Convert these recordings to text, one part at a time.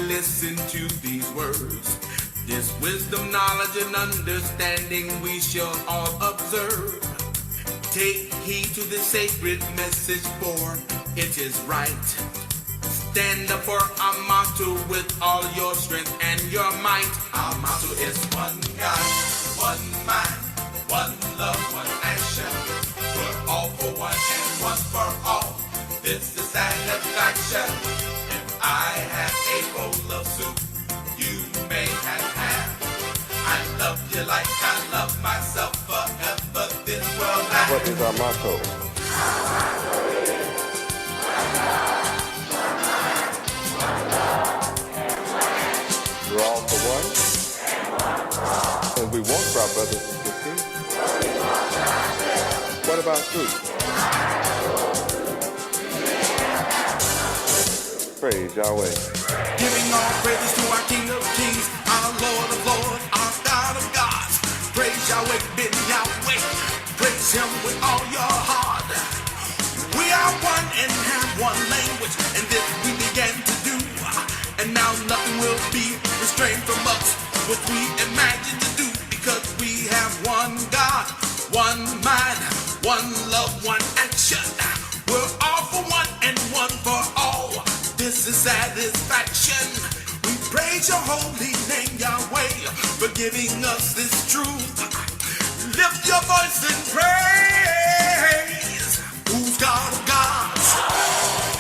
listen to these words. This wisdom, knowledge, and understanding we shall all observe. Take heed to the sacred message, for it is right. Stand up for our motto with all your strength and your might. Our motto is one God, one mind, one love, one action. We're all for one and one for all. This is satisfaction. If I have a bowl of soup, you may have half. I love you like I love myself forever. This world lasts. What is our motto? We're all for one, and we want for our brothers and sisters. What about truth? Praise Yahweh. Giving all praises to our King of Kings, our Lord of Lords, our God of Gods. Praise Yahweh Ben Yahweh. Praise Him with all your heart. We are one and have one language, and this we began to do. And now nothing will be restrained from us, what we imagine to do, because we have one God, one mind, one love, one action. We're all for one and one for all. This is satisfaction. We praise your holy name, Yahweh, for giving us this truth. Lift your voice and praise. Who's God of gods?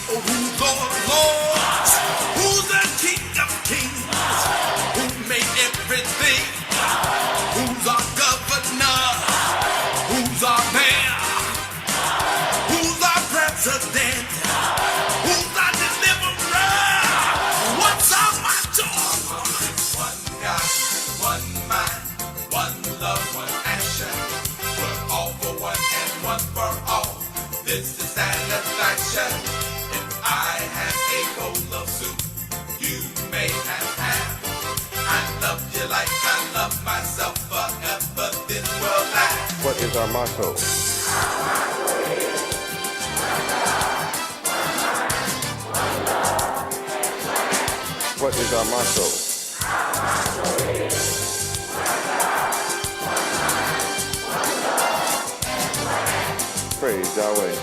Oh, who's Lord of lords? Who's the King of kings? Who made everything? Who's our governor? Who's our mayor? Who's our president? Who's our deliverer? What's our motto? One God, one mind, one love, one action. We're all for one and one for all. This is satisfaction. If I have a bowl of soup, you may have half. I love you like I love myself forever. This world lasts. What is our motto? What is our motto? Praise Yahweh.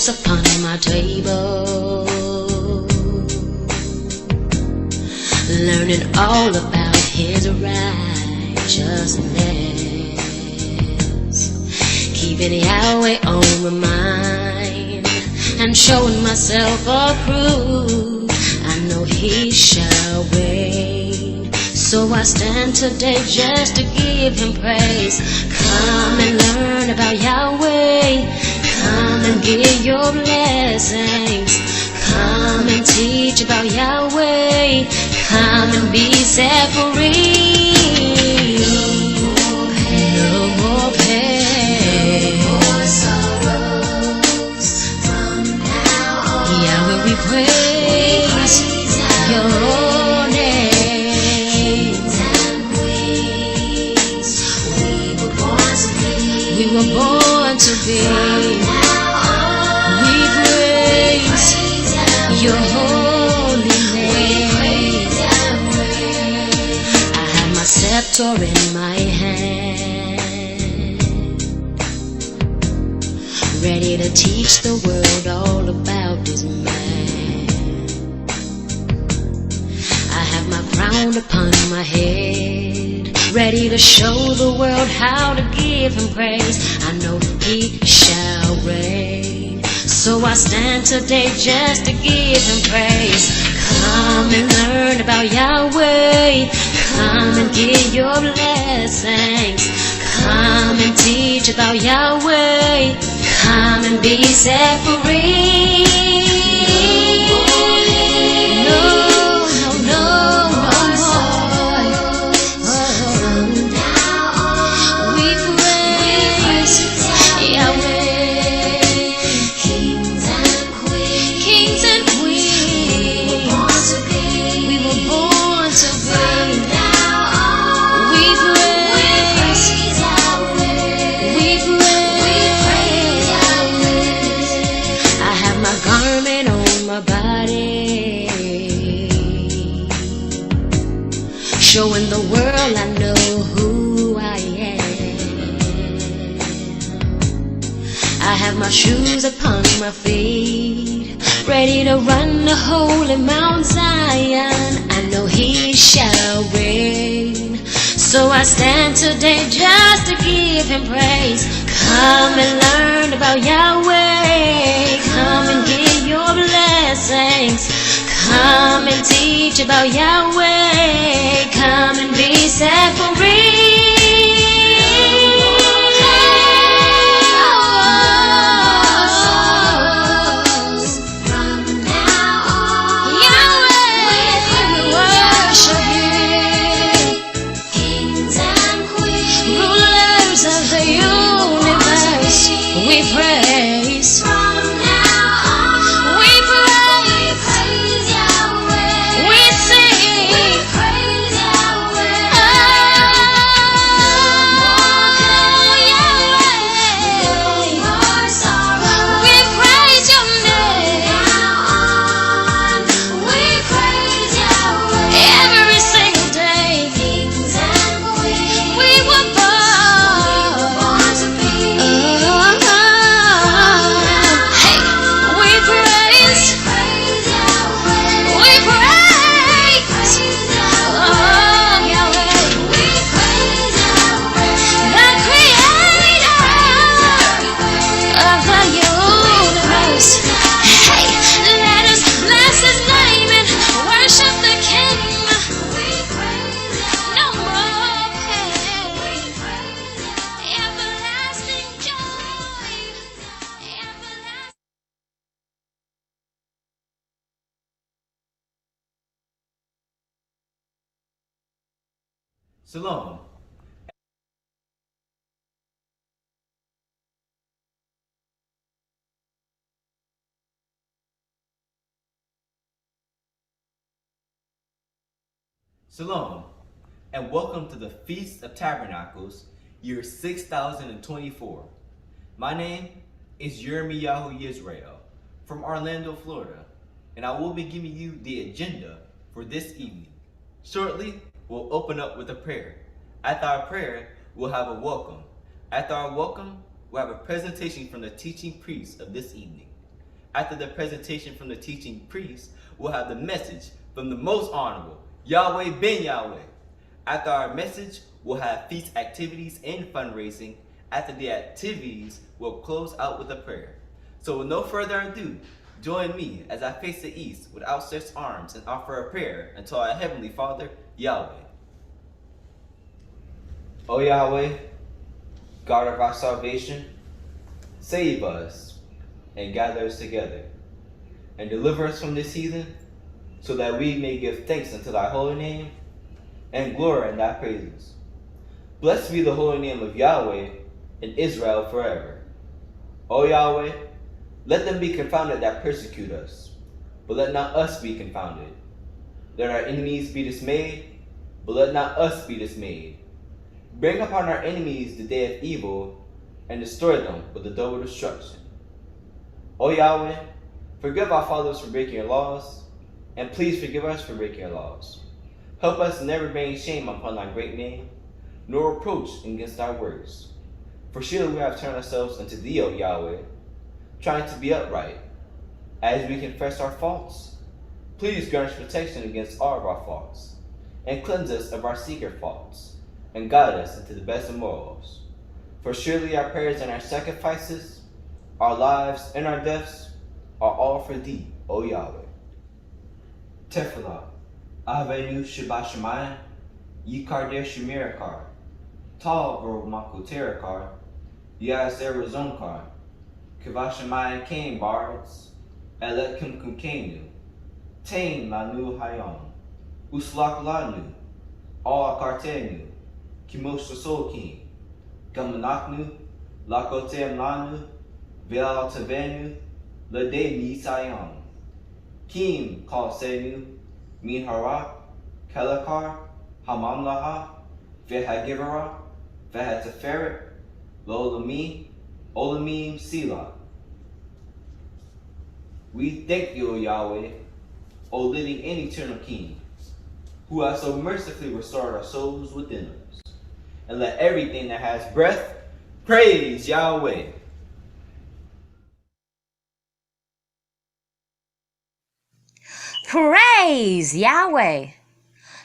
Upon my table, learning all about His righteousness, keeping Yahweh on my mind, and showing myself approved. I know He shall reign, so I stand today just to give Him praise. Come and learn about Yahweh. Come and get your blessings. Come and teach about Yahweh. Come and be set free. No more pain. No more sorrows. From now on, Yahweh, we praise your name. We were born to be. Your holy name. I have my scepter in my hand, ready to teach the world all about this man. I have my crown upon my head, ready to show the world how to give Him praise. I know He shall reign, So I stand today just to give him praise. Come and learn about Yahweh. Come and get your blessings. Come and teach about Yahweh. Come and be set free. No, no, no, no more. From now on, we praise Yahweh. Kings and queens, we were born to be. We praise Yahweh. We praise Yahweh. I have my garment on my body, showing the world I know who I am. I have my shoes upon my feet, ready to run the holy Mount Zion. I know he shall reign. So I stand today just to give him praise. Come and learn about Yahweh. Come and get your blessings. Come and teach about Yahweh. Come and be set free. From now on, Yahweh, we worship you. Kings and queens, rulers of the universe, we praise. From now on, we praise Yahweh. We sing. We praise Yahweh. Oh, Yahweh. No more sorrow. We praise your name. From now on, we praise Yahweh. Every single day. Kings and queens, we were born to be. Hey, we praise Yahweh. We praise Yahweh. We praise Yahweh. The creator of the universe. Hey, let us bless his name and worship the King. We praise no more pain. Everlasting joy. Everlasting. Shalom. Shalom, and welcome to the Feast of Tabernacles, year 6024. My name is Yahweh Israel from Orlando, Florida, and I will be giving you the agenda for this evening. Shortly, we'll open up with a prayer. After our prayer, we'll have a welcome. After our welcome, we'll have a presentation from the teaching priest of this evening. After the presentation from the teaching priest, we'll have the message from the most honorable, Yahweh Ben Yahweh. After our message, we'll have feast activities and fundraising. After the activities, we'll close out with a prayer. So with no further ado, join me as I face the east with outstretched arms and offer a prayer unto our Heavenly Father, Yahweh. O Yahweh, God of our salvation, save us and gather us together, and deliver us from this heathen, so that we may give thanks unto thy holy name and glory in thy praises. Blessed be the holy name of Yahweh in Israel forever. O Yahweh, let them be confounded that persecute us, but let not us be confounded. Let our enemies be dismayed, but let not us be dismayed. Bring upon our enemies the day of evil, and destroy them with the double destruction. O Yahweh, forgive our fathers for breaking your laws, and please forgive us for breaking your laws. Help us never bring shame upon thy great name, nor reproach against thy words. For surely we have turned ourselves unto thee, O Yahweh, trying to be upright. As we confess our faults, please grant us protection against all of our faults, and cleanse us of our secret faults, and guide us into the best of morals. For surely our prayers and our sacrifices, our lives and our deaths, are all for thee, O Yahweh. Tefillah, Avenu Shabashamayim, Yikar Der Shemirakar, Tal Ro Makuterakar, Yazer Zonkar, Kavashamayim Kain Bards, Elet Kumkenu, Tain Lanu Hayom, Uslak Lanu, All Kartenu, Kimosha Solkin, Gamanaknu, Lakotem Lanu, Veal Tavenu, Lade Nisayam, Kim Kalsenu, Minhara, Kelakar, Hamamlaha, Vehagivara, Vehataferet, Lolami, Olamim Sila. We thank you, O Yahweh, O living and eternal King, who has so mercifully restored our souls within us. And let everything that has breath praise Yahweh. Praise Yahweh.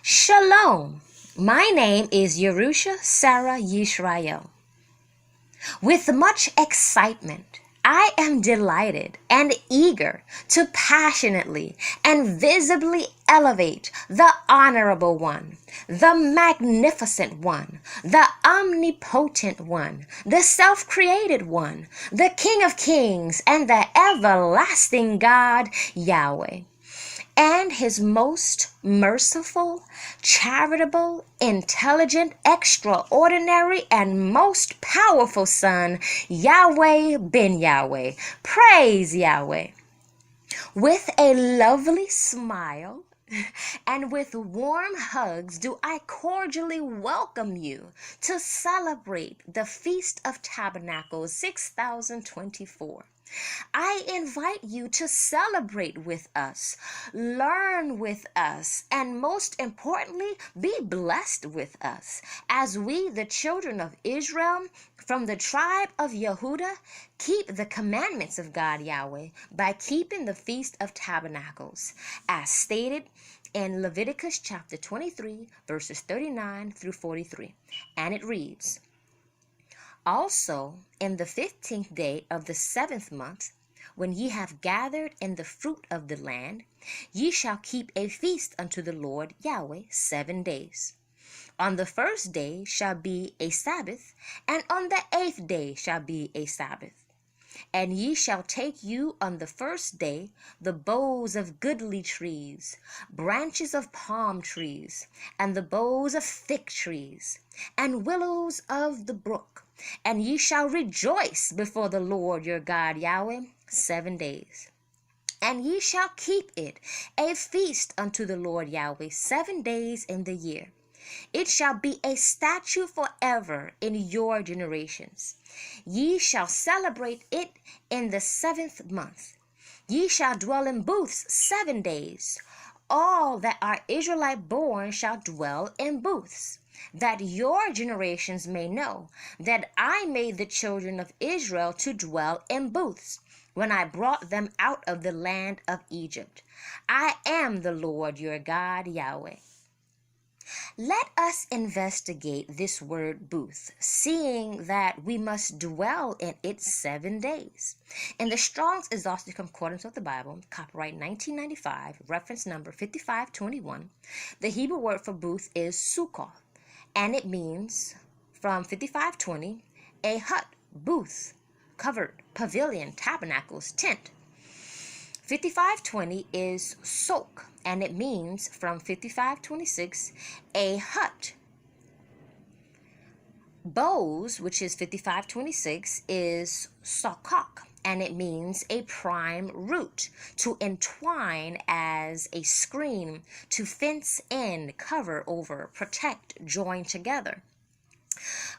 Shalom. My name is Yerusha Sarah Yisrael. With much excitement, I am delighted and eager to passionately and visibly elevate the Honorable One, the Magnificent One, the Omnipotent One, the Self-Created One, the King of Kings, and the Everlasting God, Yahweh, and His most merciful, charitable, intelligent, extraordinary, and most powerful Son, Yahweh Ben Yahweh. Praise Yahweh. With a lovely smile and with warm hugs do I cordially welcome you to celebrate the Feast of Tabernacles 6024. I invite you to celebrate with us, learn with us, and most importantly, be blessed with us as we, the children of Israel, from the tribe of Yehudah, keep the commandments of God Yahweh by keeping the Feast of Tabernacles, as stated in Leviticus chapter 23, verses 39 through 43. And it reads, "Also in the 15th day of the 7th month, when ye have gathered in the fruit of the land, ye shall keep a feast unto the Lord Yahweh 7 days. On the first day shall be a Sabbath, and on the 8th day shall be a Sabbath. And ye shall take you on the first day the boughs of goodly trees, branches of palm trees, and the boughs of thick trees, and willows of the brook, and ye shall rejoice before the Lord your God Yahweh 7 days. And ye shall keep it a feast unto the Lord Yahweh 7 days in the year. It shall be a statute forever in your generations. Ye shall celebrate it in the 7th month. Ye shall dwell in booths 7 days. All that are Israelite born shall dwell in booths, that your generations may know that I made the children of Israel to dwell in booths when I brought them out of the land of Egypt. I am the Lord your God, Yahweh." Let us investigate this word booth, seeing that we must dwell in it 7 days. In the Strong's Exhaustive Concordance of the Bible, copyright 1995, reference number 5521, the Hebrew word for booth is sukkah, and it means, from 5520, a hut, booth, covered, pavilion, tabernacles, tent. 5520 is sok, and it means, from 5526, a hut. Bows, which is 5526, is sokak, and it means a prime root, to entwine as a screen, to fence in, cover over, protect, join together.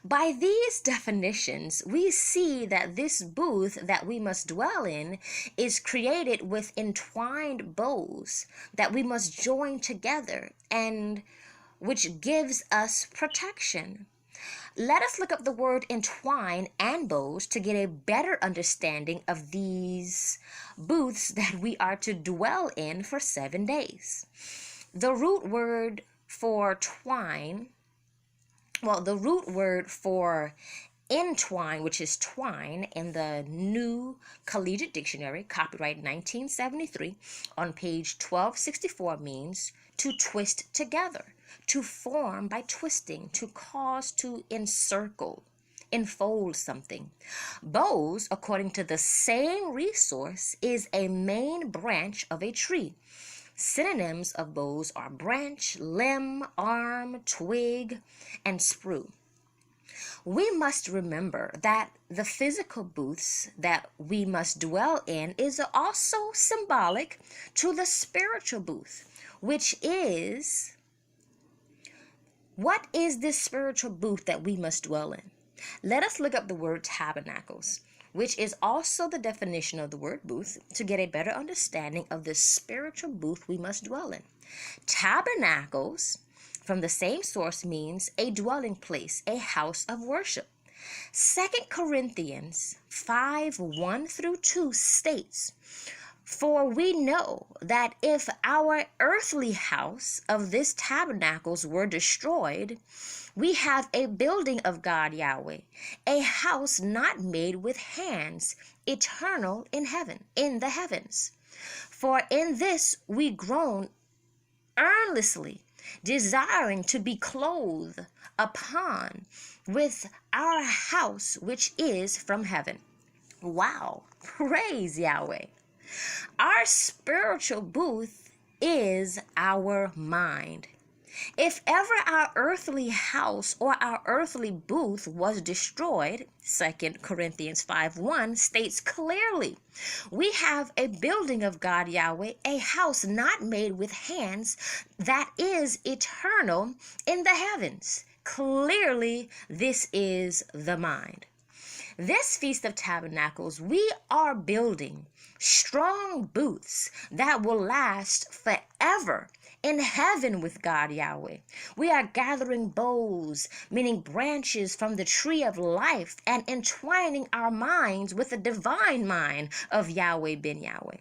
By these definitions, we see that this booth that we must dwell in is created with entwined boughs that we must join together, and which gives us protection. Let us look up the word entwine and boughs to get a better understanding of these booths that we are to dwell in for 7 days. The root word for twine, the root word for Entwine, which is twine, in the New Collegiate Dictionary, copyright 1973, on page 1264 means to twist together, to form by twisting, to cause to encircle, enfold something. Boughs, according to the same resource, is a main branch of a tree. Synonyms of boughs are branch, limb, arm, twig, and sprue. We must remember that the physical booths that we must dwell in is also symbolic to the spiritual booth, which is, what is this spiritual booth that we must dwell in? Let us look up the word tabernacles, which is also the definition of the word booth, to get a better understanding of the spiritual booth we must dwell in. Tabernacles, from the same source, means a dwelling place, a house of worship. 2 Corinthians 5:1-2 states, "For we know that if our earthly house of this tabernacles were destroyed, we have a building of God Yahweh, a house not made with hands, eternal in heaven, in the heavens. For in this we groan earnestly, desiring to be clothed upon with our house which is from heaven." Wow, praise Yahweh. Our spiritual booth is our mind. If ever our earthly house or our earthly booth was destroyed, 2 Corinthians 5:1 states clearly, we have a building of God Yahweh, a house not made with hands, that is eternal in the heavens. Clearly, this is the mind. This Feast of Tabernacles, we are building strong booths that will last forever in heaven with God Yahweh. We are gathering boughs, meaning branches from the tree of life, and entwining our minds with the divine mind of Yahweh Ben Yahweh.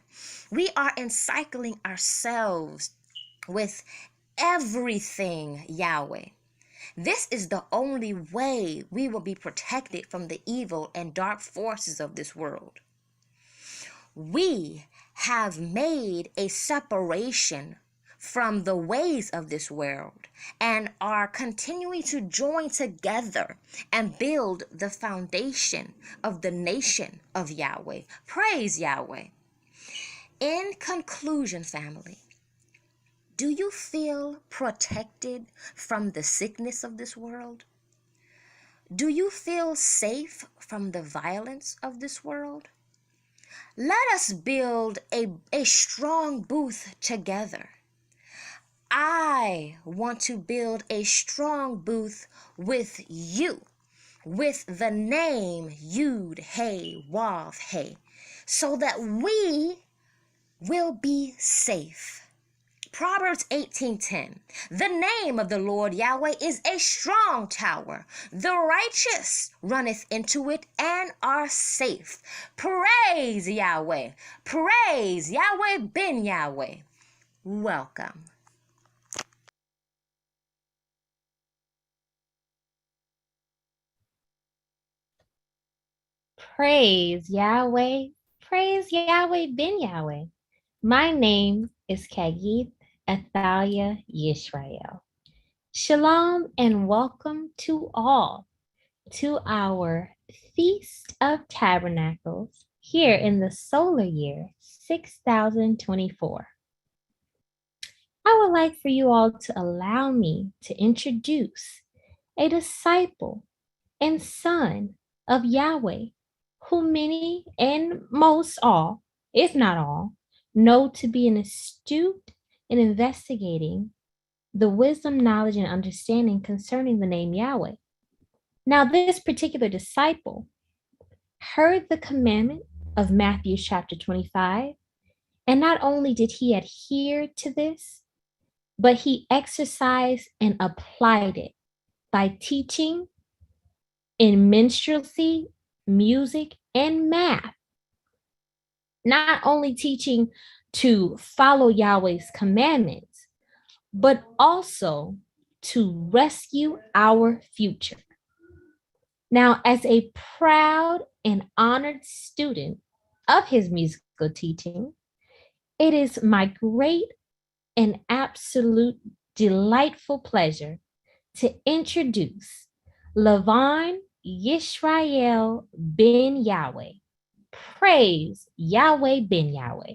We are encircling ourselves with everything Yahweh. This is the only way we will be protected from the evil and dark forces of this world. We have made a separation from the ways of this world and are continuing to join together and build the foundation of the nation of Yahweh. Praise Yahweh. In conclusion, family, do you feel protected from the sickness of this world? Do you feel safe from the violence of this world? Let us build a strong booth together. I want to build a strong booth with you, with the name Yud Hey Wav Hey, so that we will be safe. Proverbs 18:10. The name of the Lord Yahweh is a strong tower. The righteous runneth into it and are safe. Praise Yahweh. Praise Yahweh Ben Yahweh. Welcome. Praise Yahweh. Praise Yahweh Ben Yahweh. My name is Kagith Athalia Yisrael. Shalom and welcome to all to our Feast of Tabernacles here in the solar year 6024. I would like for you all to allow me to introduce a disciple and son of Yahweh, who many and most all, if not all, know to be an astute in investigating the wisdom, knowledge, and understanding concerning the name Yahweh. Now, this particular disciple heard the commandment of Matthew chapter 25, and not only did he adhere to this, but he exercised and applied it by teaching in minstrelsy, music, and math. Not only teaching to follow Yahweh's commandments, but also to rescue our future. Now, as a proud and honored student of his musical teaching, it is my great and absolute delightful pleasure to introduce Lavon Yishrael Ben Yahweh. Praise Yahweh Ben Yahweh.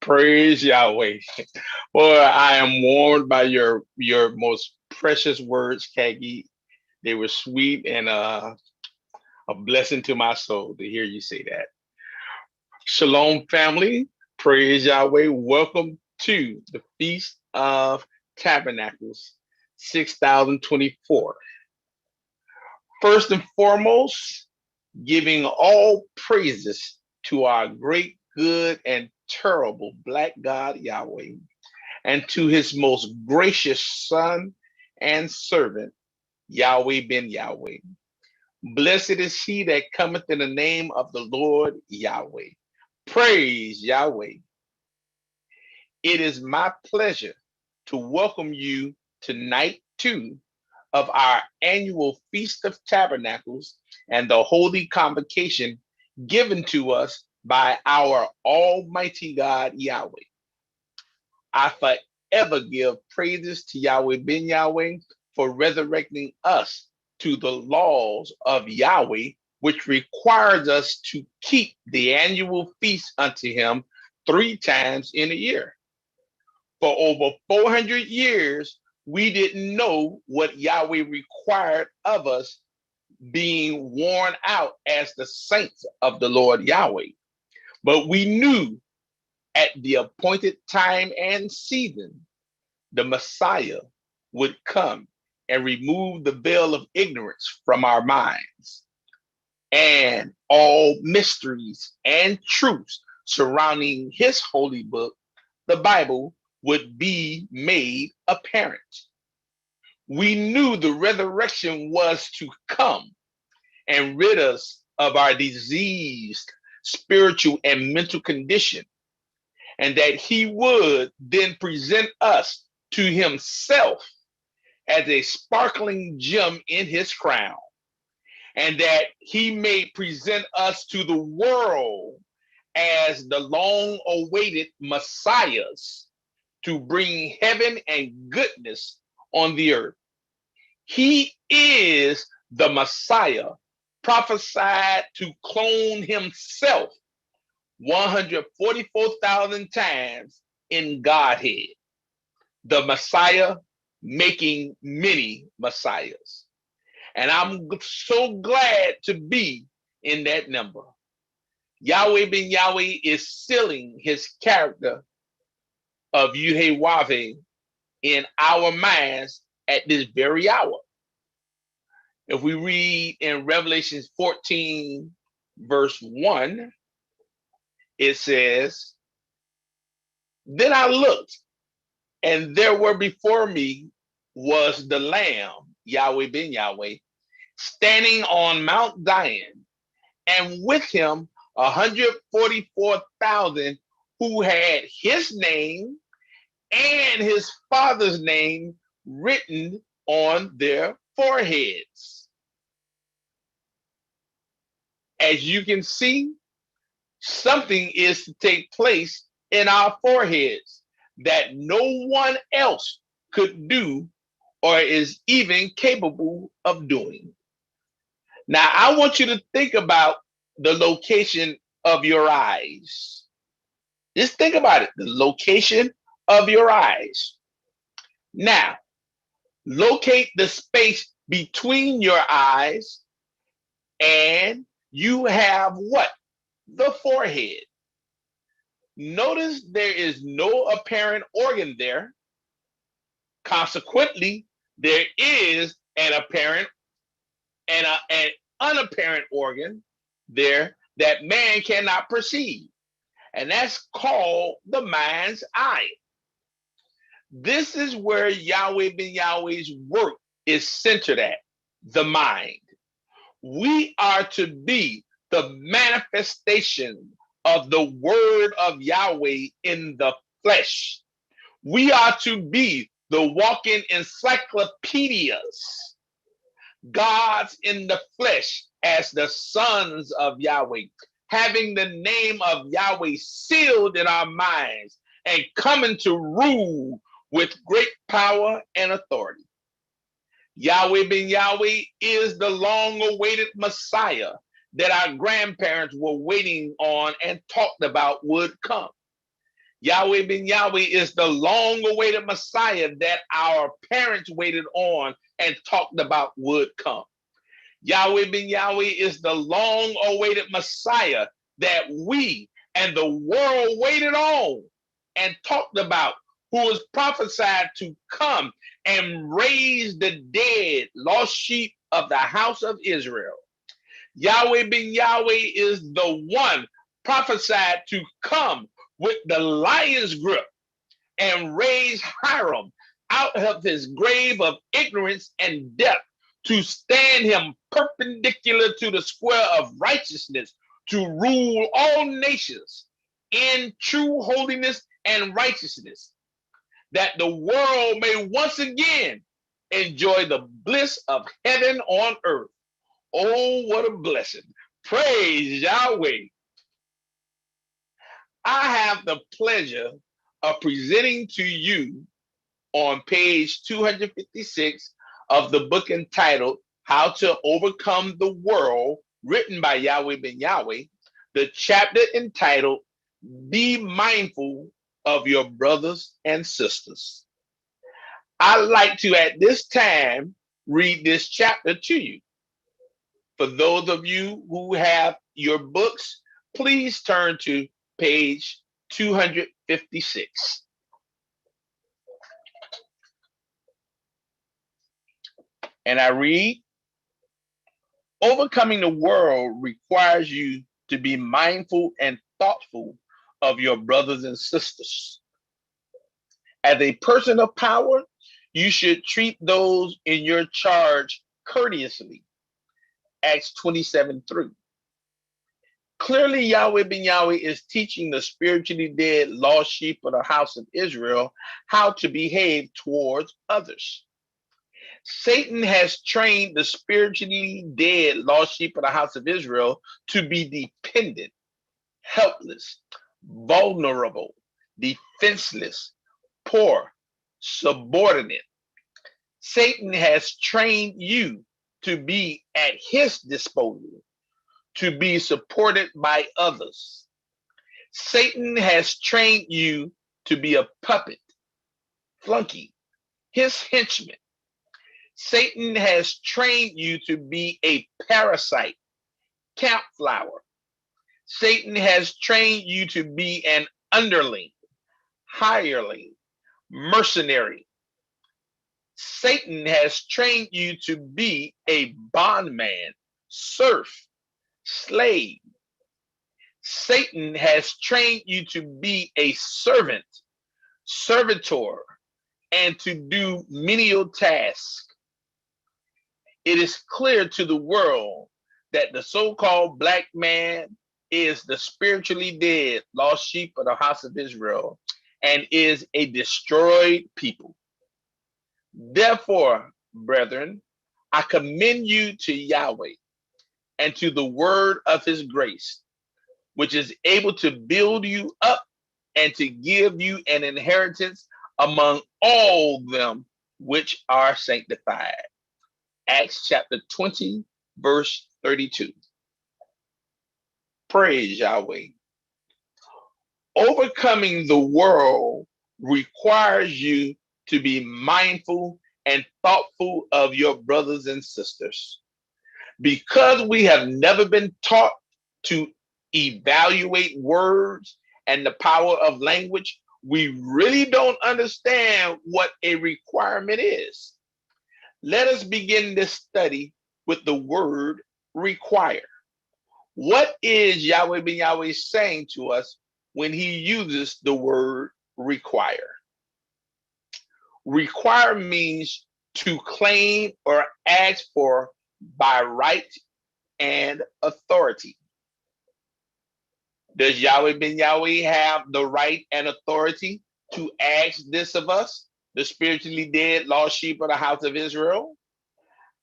Praise Yahweh. Boy, I am warmed by your most precious words, Kagi. They were sweet and a blessing to my soul to hear you say that. Shalom, family. Praise Yahweh. Welcome to the Feast of Tabernacles 6024. First and foremost, giving all praises to our great, good, and terrible black God Yahweh, and to his most gracious son and servant, Yahweh Ben Yahweh. Blessed is he that cometh in the name of the Lord Yahweh. Praise Yahweh. It is my pleasure to welcome you to night 2 of our annual Feast of Tabernacles and the holy convocation given to us by our Almighty God Yahweh. I forever give praises to Yahweh Ben Yahweh for resurrecting us to the laws of Yahweh, which requires us to keep the annual feast unto him 3 times in a year. For over 400 years, we didn't know what Yahweh required of us, being worn out as the saints of the Lord Yahweh. But we knew at the appointed time and season, the Messiah would come and remove the veil of ignorance from our minds, and all mysteries and truths surrounding his holy book, the Bible, would be made apparent. We knew the resurrection was to come and rid us of our diseased spiritual and mental condition, and that he would then present us to himself as a sparkling gem in his crown, and that he may present us to the world as the long-awaited messiahs to bring heaven and goodness on the earth. He is the Messiah prophesied to clone himself 144,000 times in Godhead. The Messiah making many messiahs. And I'm so glad to be in that number. Yahweh Ben Yahweh is sealing his character of Yahweh in our minds at this very hour. If we read in Revelation 14, verse 1, it says, "Then I looked, and there were before me was the Lamb, Yahweh Ben Yahweh, standing on Mount Zion, and with him 144,000 who had his name and his father's name written on their foreheads." As you can see, something is to take place in our foreheads that no one else could do or is even capable of doing. Now, I want you to think about the location of your eyes. Just think about it, the location of your eyes. Now, locate the space between your eyes, and you have what? The forehead. Notice there is no apparent organ there. Consequently, there is an apparent and unapparent organ there that man cannot perceive, and that's called the mind's eye. This is where Yahweh Ben Yahweh's work is centered at, the mind. We are to be the manifestation of the word of Yahweh in the flesh. We are to be the walking encyclopedias, gods in the flesh as the sons of Yahweh, having the name of Yahweh sealed in our minds and coming to rule with great power and authority. Yahweh Ben Yahweh is the long-awaited Messiah that our grandparents were waiting on and talked about would come. Yahweh Ben Yahweh is the long-awaited Messiah that our parents waited on and talked about would come. Yahweh Ben Yahweh is the long-awaited Messiah that we and the world waited on and talked about, who was prophesied to come and raise the dead, lost sheep of the house of Israel. Yahweh Ben Yahweh is the one prophesied to come with the lion's grip and raise Hiram out of his grave of ignorance and death to stand him perpendicular to the square of righteousness, to rule all nations in true holiness and righteousness, that the world may once again enjoy the bliss of heaven on earth. Oh, what a blessing. Praise Yahweh. I have the pleasure of presenting to you on page 256 of the book entitled How to Overcome the World, written by Yahweh Ben Yahweh, the chapter entitled Be Mindful of Your Brothers and Sisters. I'd like to, at this time, read this chapter to you. For those of you who have your books, please turn to page 256. And I read, overcoming the world requires you to be mindful and thoughtful of your brothers and sisters. As a person of power, you should treat those in your charge courteously. Acts 27:3. Clearly, Yahweh Ben Yahweh is teaching the spiritually dead lost sheep of the house of Israel how to behave towards others. Satan has trained the spiritually dead lost sheep of the house of Israel to be dependent, helpless, vulnerable, defenseless, poor, subordinate. Satan has trained you to be at his disposal, to be supported by others. Satan has trained you to be a puppet, flunky, his henchman. Satan has trained you to be a parasite, campflower. Satan has trained you to be an underling, hireling, mercenary. Satan has trained you to be a bondman, serf, slave. Satan has trained you to be a servant, servitor, and to do menial tasks. It is clear to the world that the so-called black man is the spiritually dead lost sheep of the house of Israel and is a destroyed people. Therefore, brethren, I commend you to Yahweh and to the word of his grace, which is able to build you up and to give you an inheritance among all them which are sanctified. Acts chapter 20, verse 32. Praise Yahweh. Overcoming the world requires you to be mindful and thoughtful of your brothers and sisters. Because we have never been taught to evaluate words and the power of language, we really don't understand what a requirement is. Let us begin this study with the word require. What is Yahweh Ben Yahweh saying to us when he uses the word require? Require means to claim or ask for by right and authority. Does Yahweh Ben Yahweh have the right and authority to ask this of us, the spiritually dead lost sheep of the house of Israel?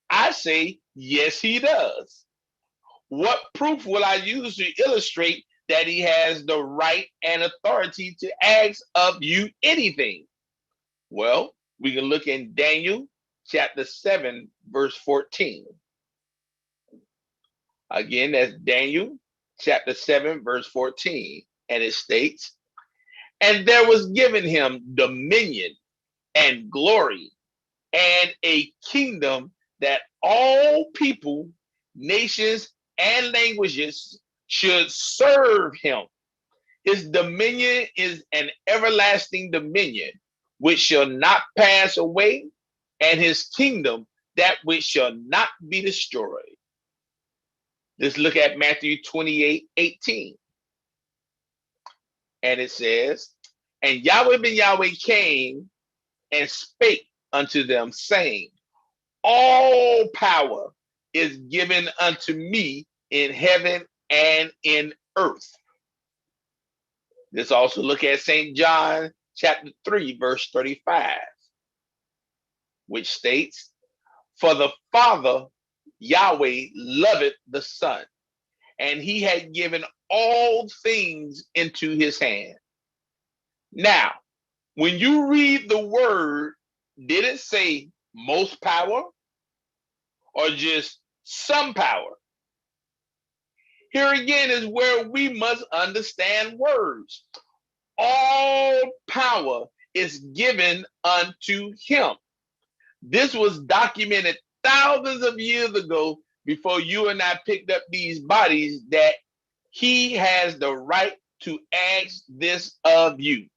I say, yes, he does. What proof will I use to illustrate that he has the right and authority to ask of you anything? Well, we can look in Daniel chapter 7, verse 14. Again, that's Daniel chapter 7, verse 14. And it states, and there was given him dominion and glory and a kingdom that all people, nations, and languages should serve him. His dominion is an everlasting dominion which shall not pass away, and his kingdom that which shall not be destroyed. Let's look at Matthew 28:18. And it says, and Yahweh Ben Yahweh came and spake unto them, saying, all power is given unto me in heaven and in earth. Let's also look at St. John chapter 3, verse 35, which states, for the Father, Yahweh, loveth the Son, and he had given all things into his hand. Now, when you read the word, did it say most power or just some power? Here again is where we must understand words. All power is given unto him. This was documented thousands of years ago before you and I picked up these bodies, that he has the right to ask this of you.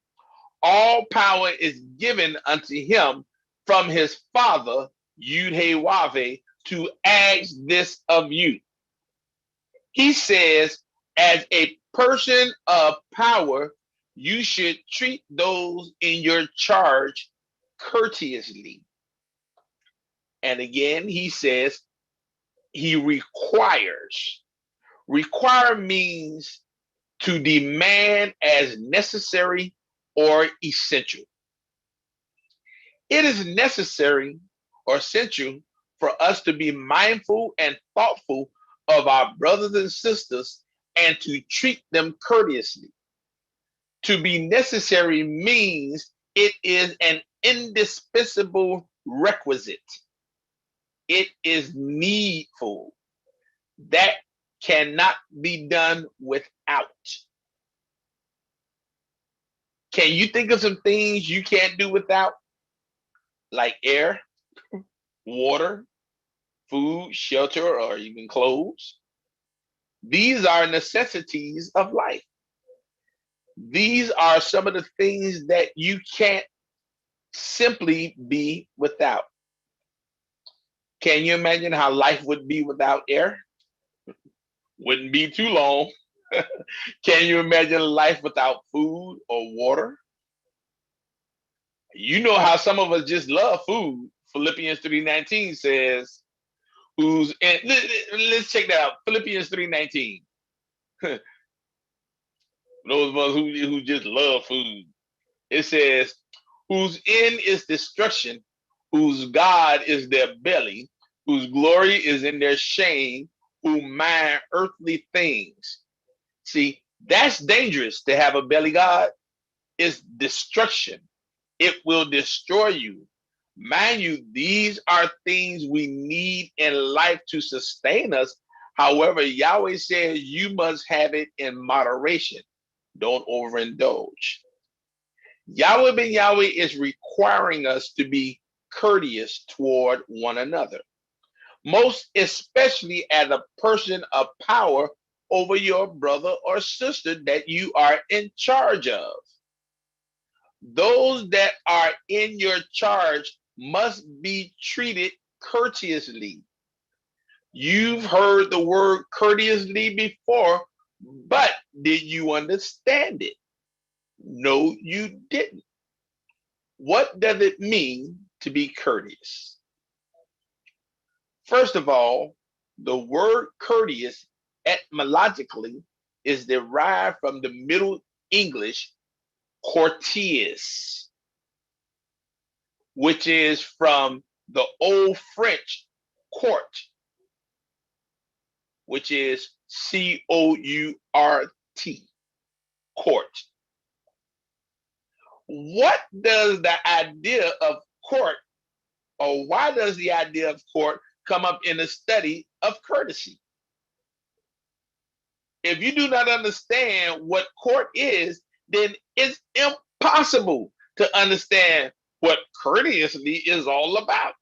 All power is given unto him from his Father, Yud-Heh-Wav-Heh, to ask this of you. He says, as a person of power, you should treat those in your charge courteously. And again, he says, he requires. Require means to demand as necessary or essential. It is necessary or essential for us to be mindful and thoughtful of our brothers and sisters and to treat them courteously. To be necessary means it is an indispensable requisite. It is needful. That cannot be done without. Can you think of some things you can't do without? Like air, water, food, shelter, or even clothes. These are necessities of life. These are some of the things that you can't simply be without. Can you imagine how life would be without air? Wouldn't be too long. Can you imagine life without food or water? You know how some of us just love food. Philippians 3:19 says, who's in, let's check that out. Philippians 3:19. Those of us who just love food. It says, whose end is destruction, whose God is their belly, whose glory is in their shame, who mind earthly things. See, that's dangerous to have a belly God. It's destruction. It will destroy you. Mind you, these are things we need in life to sustain us. However, Yahweh says you must have it in moderation. Don't overindulge. Yahweh Ben Yahweh is requiring us to be courteous toward one another, most especially as a person of power over your brother or sister that you are in charge of. Those that are in your charge must be treated courteously. You've heard the word courteously before, but did you understand it? No, you didn't. What does it mean to be courteous? First of all, the word courteous etymologically is derived from the Middle English courteous, which is from the Old French court, which is Court, court. What does the idea of court, or why does the idea of court come up in the study of courtesy? If you do not understand what court is, then it's impossible to understand what courteously is all about.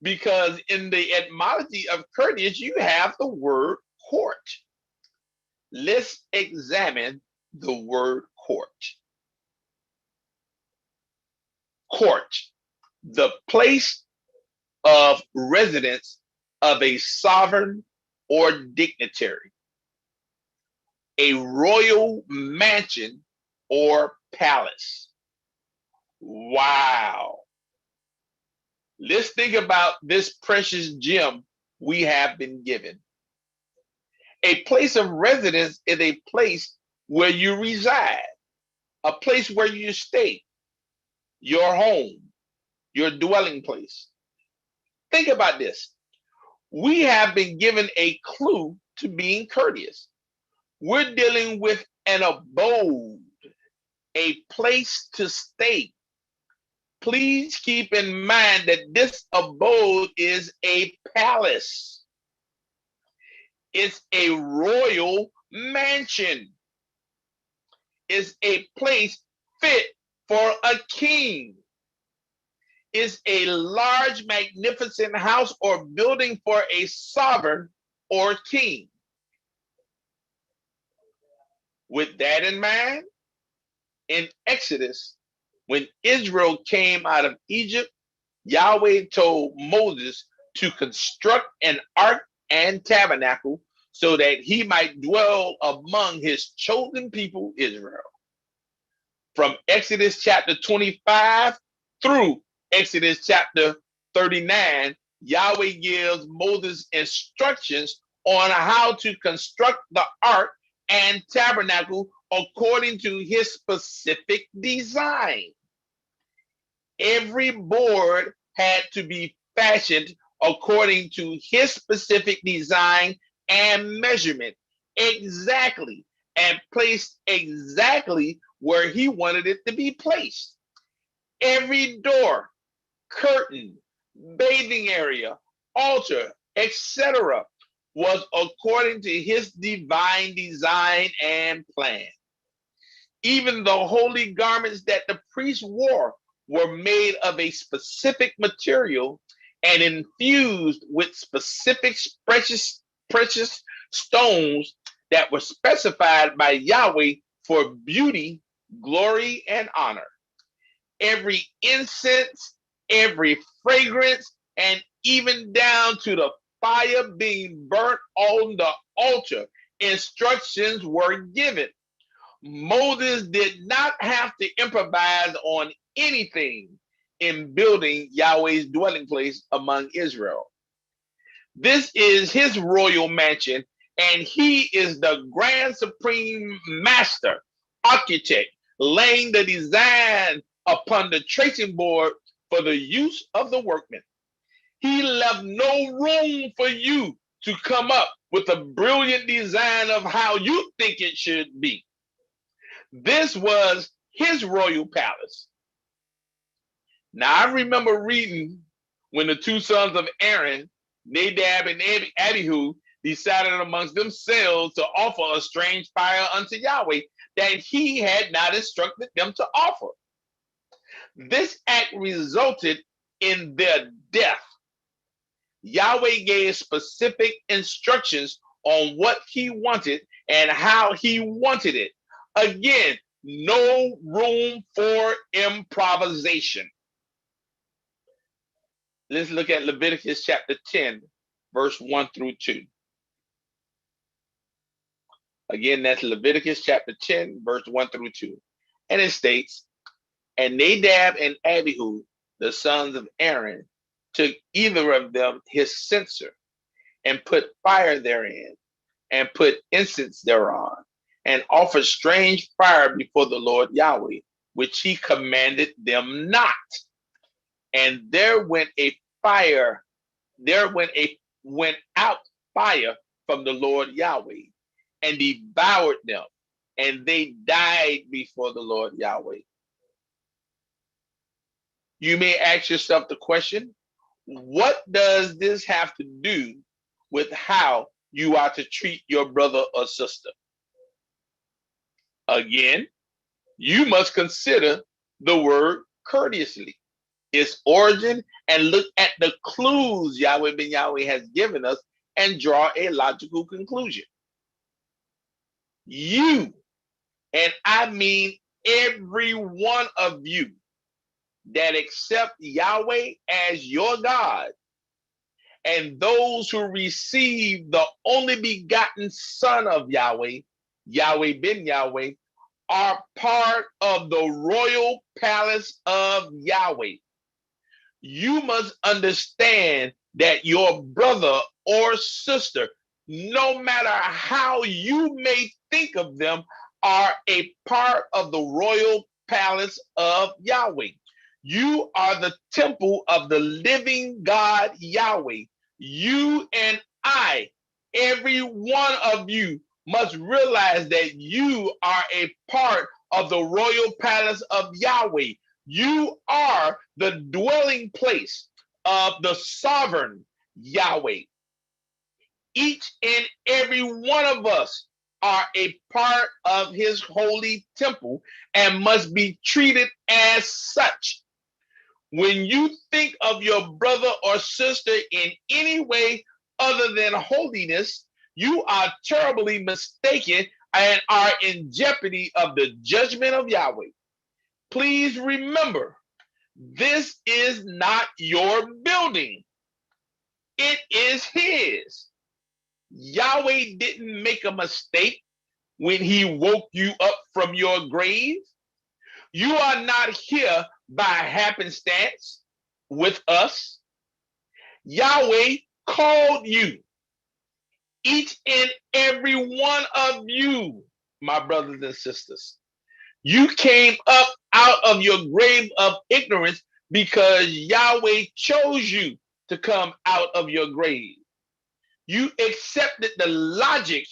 Because in the etymology of courteous, you have the word court. Let's examine the word court. Court, the place of residence of a sovereign or dignitary, a royal mansion or palace. Wow. Let's think about this precious gem we have been given. A place of residence is a place where you reside, a place where you stay, your home, your dwelling place. Think about this. We have been given a clue to being courteous. We're dealing with an abode, a place to stay. Please keep in mind that this abode is a palace. It's a royal mansion. It's a place fit for a king. It's a large, magnificent house or building for a sovereign or king. With that in mind, in Exodus, when Israel came out of Egypt, Yahweh told Moses to construct an ark and tabernacle so that he might dwell among his chosen people, Israel. From Exodus chapter 25 through Exodus chapter 39, Yahweh gives Moses instructions on how to construct the ark and tabernacle according to his specific design. Every board had to be fashioned according to his specific design and measurement, exactly, and placed exactly where he wanted it to be placed. Every door, curtain, bathing area, altar, etc., was according to his divine design and plan. Even the holy garments that the priests wore were made of a specific material and infused with specific precious stones that were specified by Yahweh for beauty, glory, and honor. Every incense, every fragrance, and even down to the fire being burnt on the altar, instructions were given. Moses did not have to improvise on anything in building Yahweh's dwelling place among Israel. This is his royal mansion, and he is the grand supreme master, architect, laying the design upon the tracing board for the use of the workmen. He left no room for you to come up with a brilliant design of how you think it should be. This was his royal palace. Now, I remember reading when the two sons of Aaron, Nadab and Abihu, decided amongst themselves to offer a strange fire unto Yahweh that he had not instructed them to offer. This act resulted in their death. Yahweh gave specific instructions on what he wanted and how he wanted it. Again, no room for improvisation. Let's look at Leviticus chapter 10, verse 1 through 2. Again, that's Leviticus chapter 10, verse 1 through 2. And it states, and Nadab and Abihu, the sons of Aaron, took either of them his censer, and put fire therein, and put incense thereon, and offered strange fire before the Lord Yahweh, which he commanded them not. And there went out fire from the Lord Yahweh, and devoured them, and they died before the Lord Yahweh. You may ask yourself the question, what does this have to do with how you are to treat your brother or sister? Again, you must consider the word courteously, its origin, and look at the clues Yahweh Ben Yahweh has given us and draw a logical conclusion. You, and I mean every one of you that accept Yahweh as your God, and those who receive the only begotten Son of Yahweh, Yahweh Ben Yahweh, are part of the royal palace of Yahweh. You must understand that your brother or sister, no matter how you may think of them, are a part of the royal palace of Yahweh. You are the temple of the living God Yahweh. You and I, every one of you, must realize that you are a part of the royal palace of Yahweh. You are the dwelling place of the sovereign Yahweh. Each and every one of us are a part of his holy temple and must be treated as such. When you think of your brother or sister in any way other than holiness, you are terribly mistaken and are in jeopardy of the judgment of Yahweh. Please remember, this is not your building. It is his. Yahweh didn't make a mistake when he woke you up from your grave. You are not here by happenstance with us. Yahweh called you. Each and every one of you, my brothers and sisters. You came up out of your grave of ignorance because Yahweh chose you to come out of your grave. You accepted the logic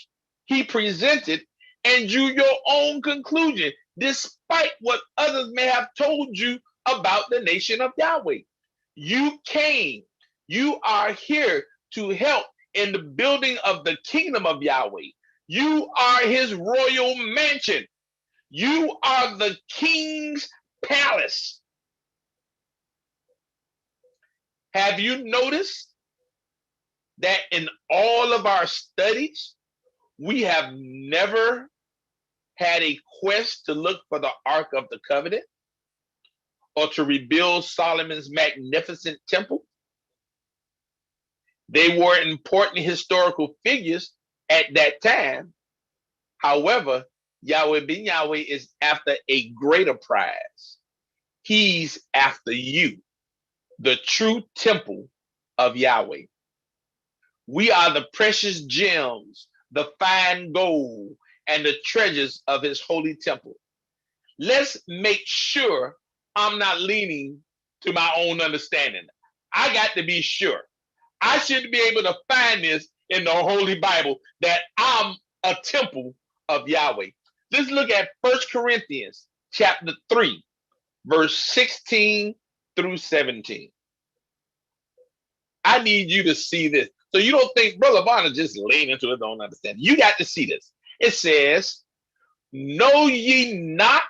he presented and drew your own conclusion, despite what others may have told you about the nation of Yahweh. You came. You are here to help in the building of the kingdom of Yahweh. You are his royal mansion. You are the king's palace. Have you noticed that in all of our studies, we have never had a quest to look for the Ark of the Covenant or to rebuild Solomon's magnificent temple? They were important historical figures at that time. However, Yahweh Ben Yahweh is after a greater prize. He's after you, the true temple of Yahweh. We are the precious gems, the fine gold, and the treasures of his holy temple. Let's make sure I'm not leaning to my own understanding. I got to be sure. I should be able to find this in the Holy Bible that I'm a temple of Yahweh. Let's look at 1 Corinthians chapter 3, verse 16 through 17. I need you to see this. So you don't think Brother Bonner just lean into it, don't understand. You got to see this. It says, know ye not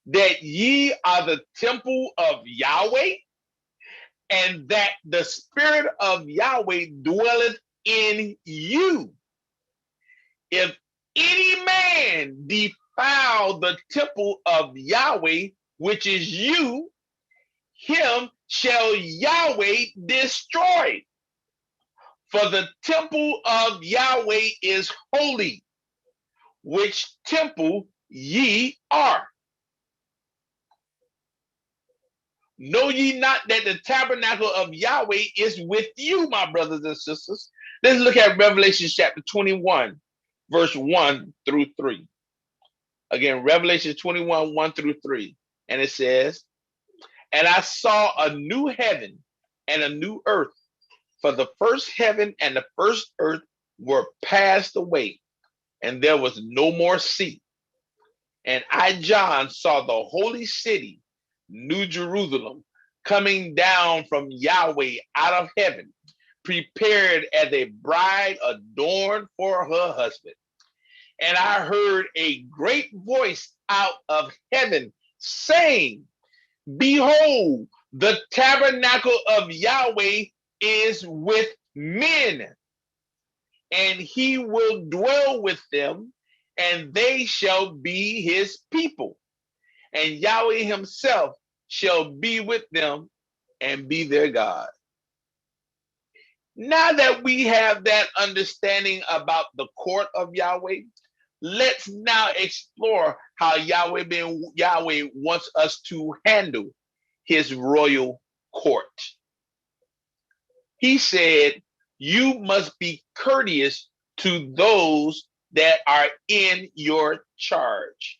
that ye are the temple of Yahweh, and that the Spirit of Yahweh dwelleth in you? If any man defile the temple of Yahweh, which is you, him shall Yahweh destroy. For the temple of Yahweh is holy, which temple ye are. Know ye not that the tabernacle of Yahweh is with you, my brothers and sisters? Let's look at Revelation chapter 21, verse 1 through 3. Again, Revelation 21, 1 through 3. And it says, and I saw a new heaven and a new earth, for the first heaven and the first earth were passed away, and there was no more sea. And I, John, saw the holy city, New Jerusalem, coming down from Yahweh out of heaven, prepared as a bride adorned for her husband. And I heard a great voice out of heaven saying, behold, the tabernacle of Yahweh is with men, and he will dwell with them, and they shall be his people. And Yahweh himself shall be with them and be their God. Now that we have that understanding about the court of Yahweh, let's now explore how Yahweh Ben Yahweh wants us to handle his royal court. He said, you must be courteous to those that are in your charge.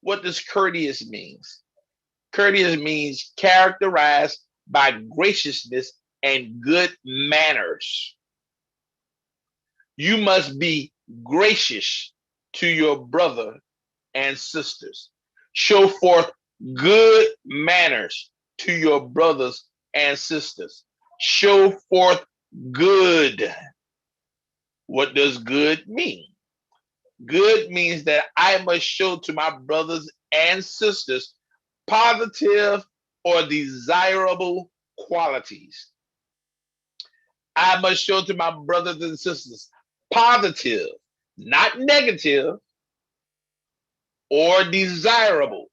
What does courteous mean? Courteous means characterized by graciousness and good manners. You must be gracious to your brother and sisters. Show forth good manners to your brothers and sisters. Show forth good. What does good mean? Good means that I must show to my brothers and sisters positive or desirable qualities. I must show to my brothers and sisters positive, not negative, or desirable,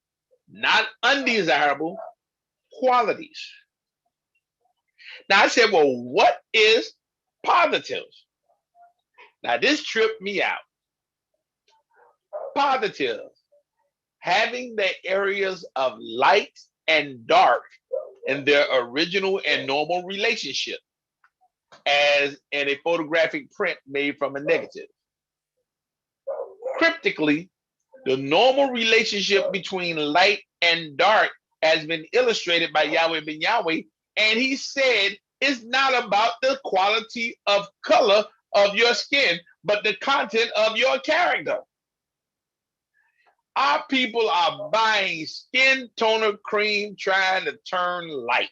not undesirable qualities. Now I said, well, what is positive? Now this tripped me out. Positive, having the areas of light and dark in their original and normal relationship, as in a photographic print made from a negative. Cryptically, the normal relationship between light and dark has been illustrated by Yahweh Ben Yahweh, and he said it's not about the quality of color of your skin, but the content of your character. Our people are buying skin toner cream trying to turn light.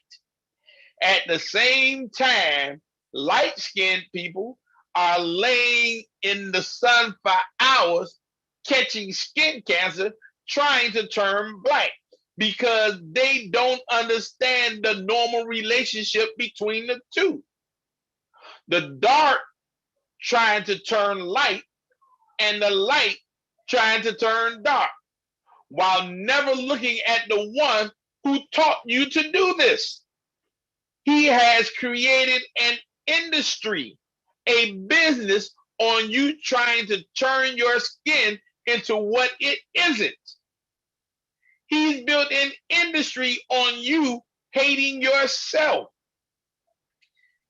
At the same time, light-skinned people are laying in the sun for hours, catching skin cancer, trying to turn black because they don't understand the normal relationship between the two. The dark trying to turn light and the light trying to turn dark, while never looking at the one who taught you to do this. He has created an industry, a business on you trying to turn your skin into what it isn't. He's built an industry on you hating yourself.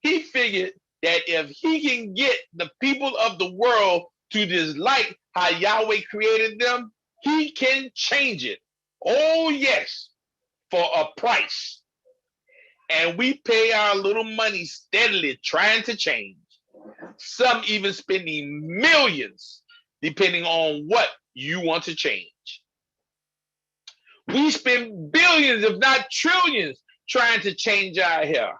He figured that if he can get the people of the world to dislike how Yahweh created them, he can change it. Oh yes, for a price. And we pay our little money steadily trying to change. Some even spending millions, depending on what you want to change. We spend billions, if not trillions, trying to change our hair.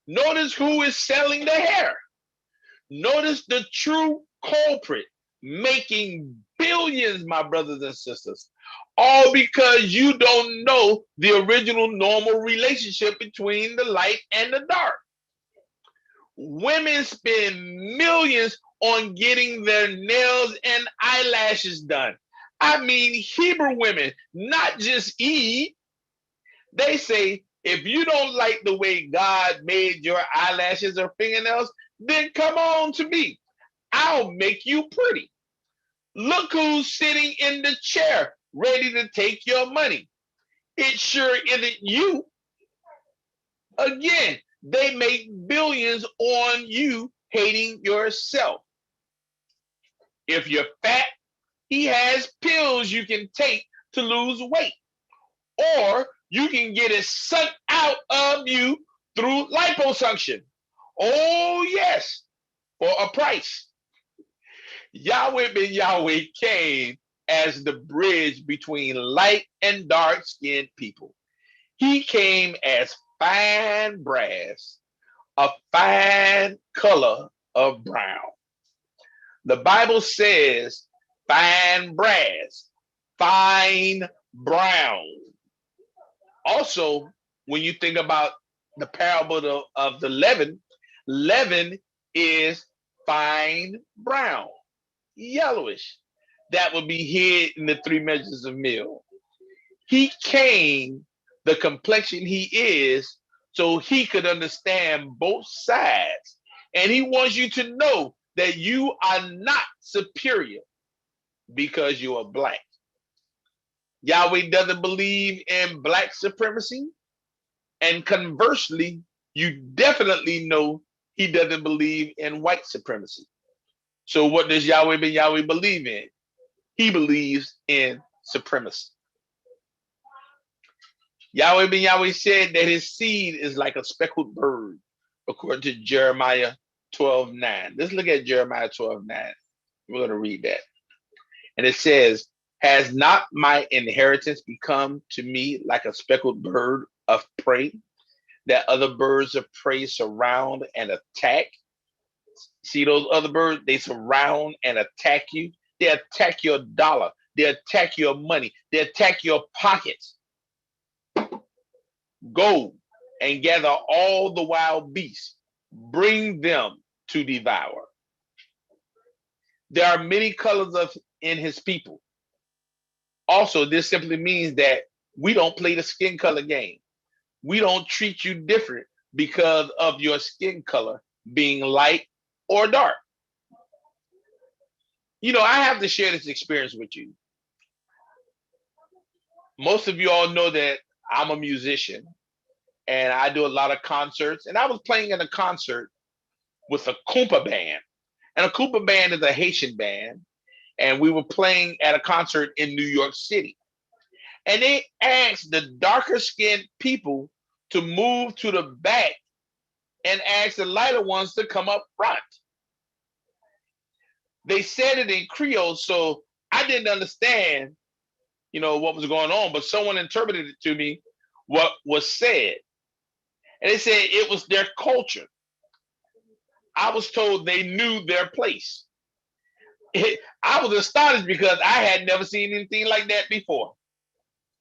Notice who is selling the hair. Notice the true culprit making billions, my brothers and sisters. All because you don't know the original normal relationship between the light and the dark. Women spend millions on getting their nails and eyelashes done. I mean Hebrew women, not just Eve. They say If you don't like the way God made your eyelashes or fingernails, then come on to me. I'll make you pretty. Look who's sitting in the chair ready to take your money. It sure isn't you. Again, they make billions on you hating yourself. If you're fat, he has pills you can take to lose weight. Or you can get it sucked out of you through liposuction. Oh, yes, for a price. Yahweh Ben Yahweh came as the bridge between light and dark skinned people. He came as fine brass, a fine color of brown. The Bible says fine brass, fine brown. Also, when you think about the parable of the leaven, leaven is fine brown, yellowish. That would be hid in the 3 measures of meal. He came the complexion he is so he could understand both sides. And he wants you to know that you are not superior because you are black. Yahweh doesn't believe in black supremacy. And conversely, you definitely know he doesn't believe in white supremacy. So what does Yahweh Ben Yahweh believe in? He believes in supremacy. Yahweh Ben Yahweh said that his seed is like a speckled bird, according to Jeremiah 12:9. Let's look at Jeremiah 12:9. We're going to read that. And it says, has not my inheritance become to me like a speckled bird of prey that other birds of prey surround and attack? See those other birds? They surround and attack you. They attack your dollar. They attack your money. They attack your pockets. Go and gather all the wild beasts. Bring them to devour. There are many colors in his people. Also, this simply means that we don't play the skin color game. We don't treat you different because of your skin color being light or dark. You know, I have to share this experience with you. Most of you all know that I'm a musician and I do a lot of concerts. And I was playing in a concert with a Kumpa band. And a Kumpa band is a Haitian band. And we were playing at a concert in New York City. And they asked the darker skinned people to move to the back and asked the lighter ones to come up front. They said it in Creole, so I didn't understand, what was going on, but someone interpreted it to me what was said. And they said it was their culture. I was told they knew their place. I was astonished because I had never seen anything like that before.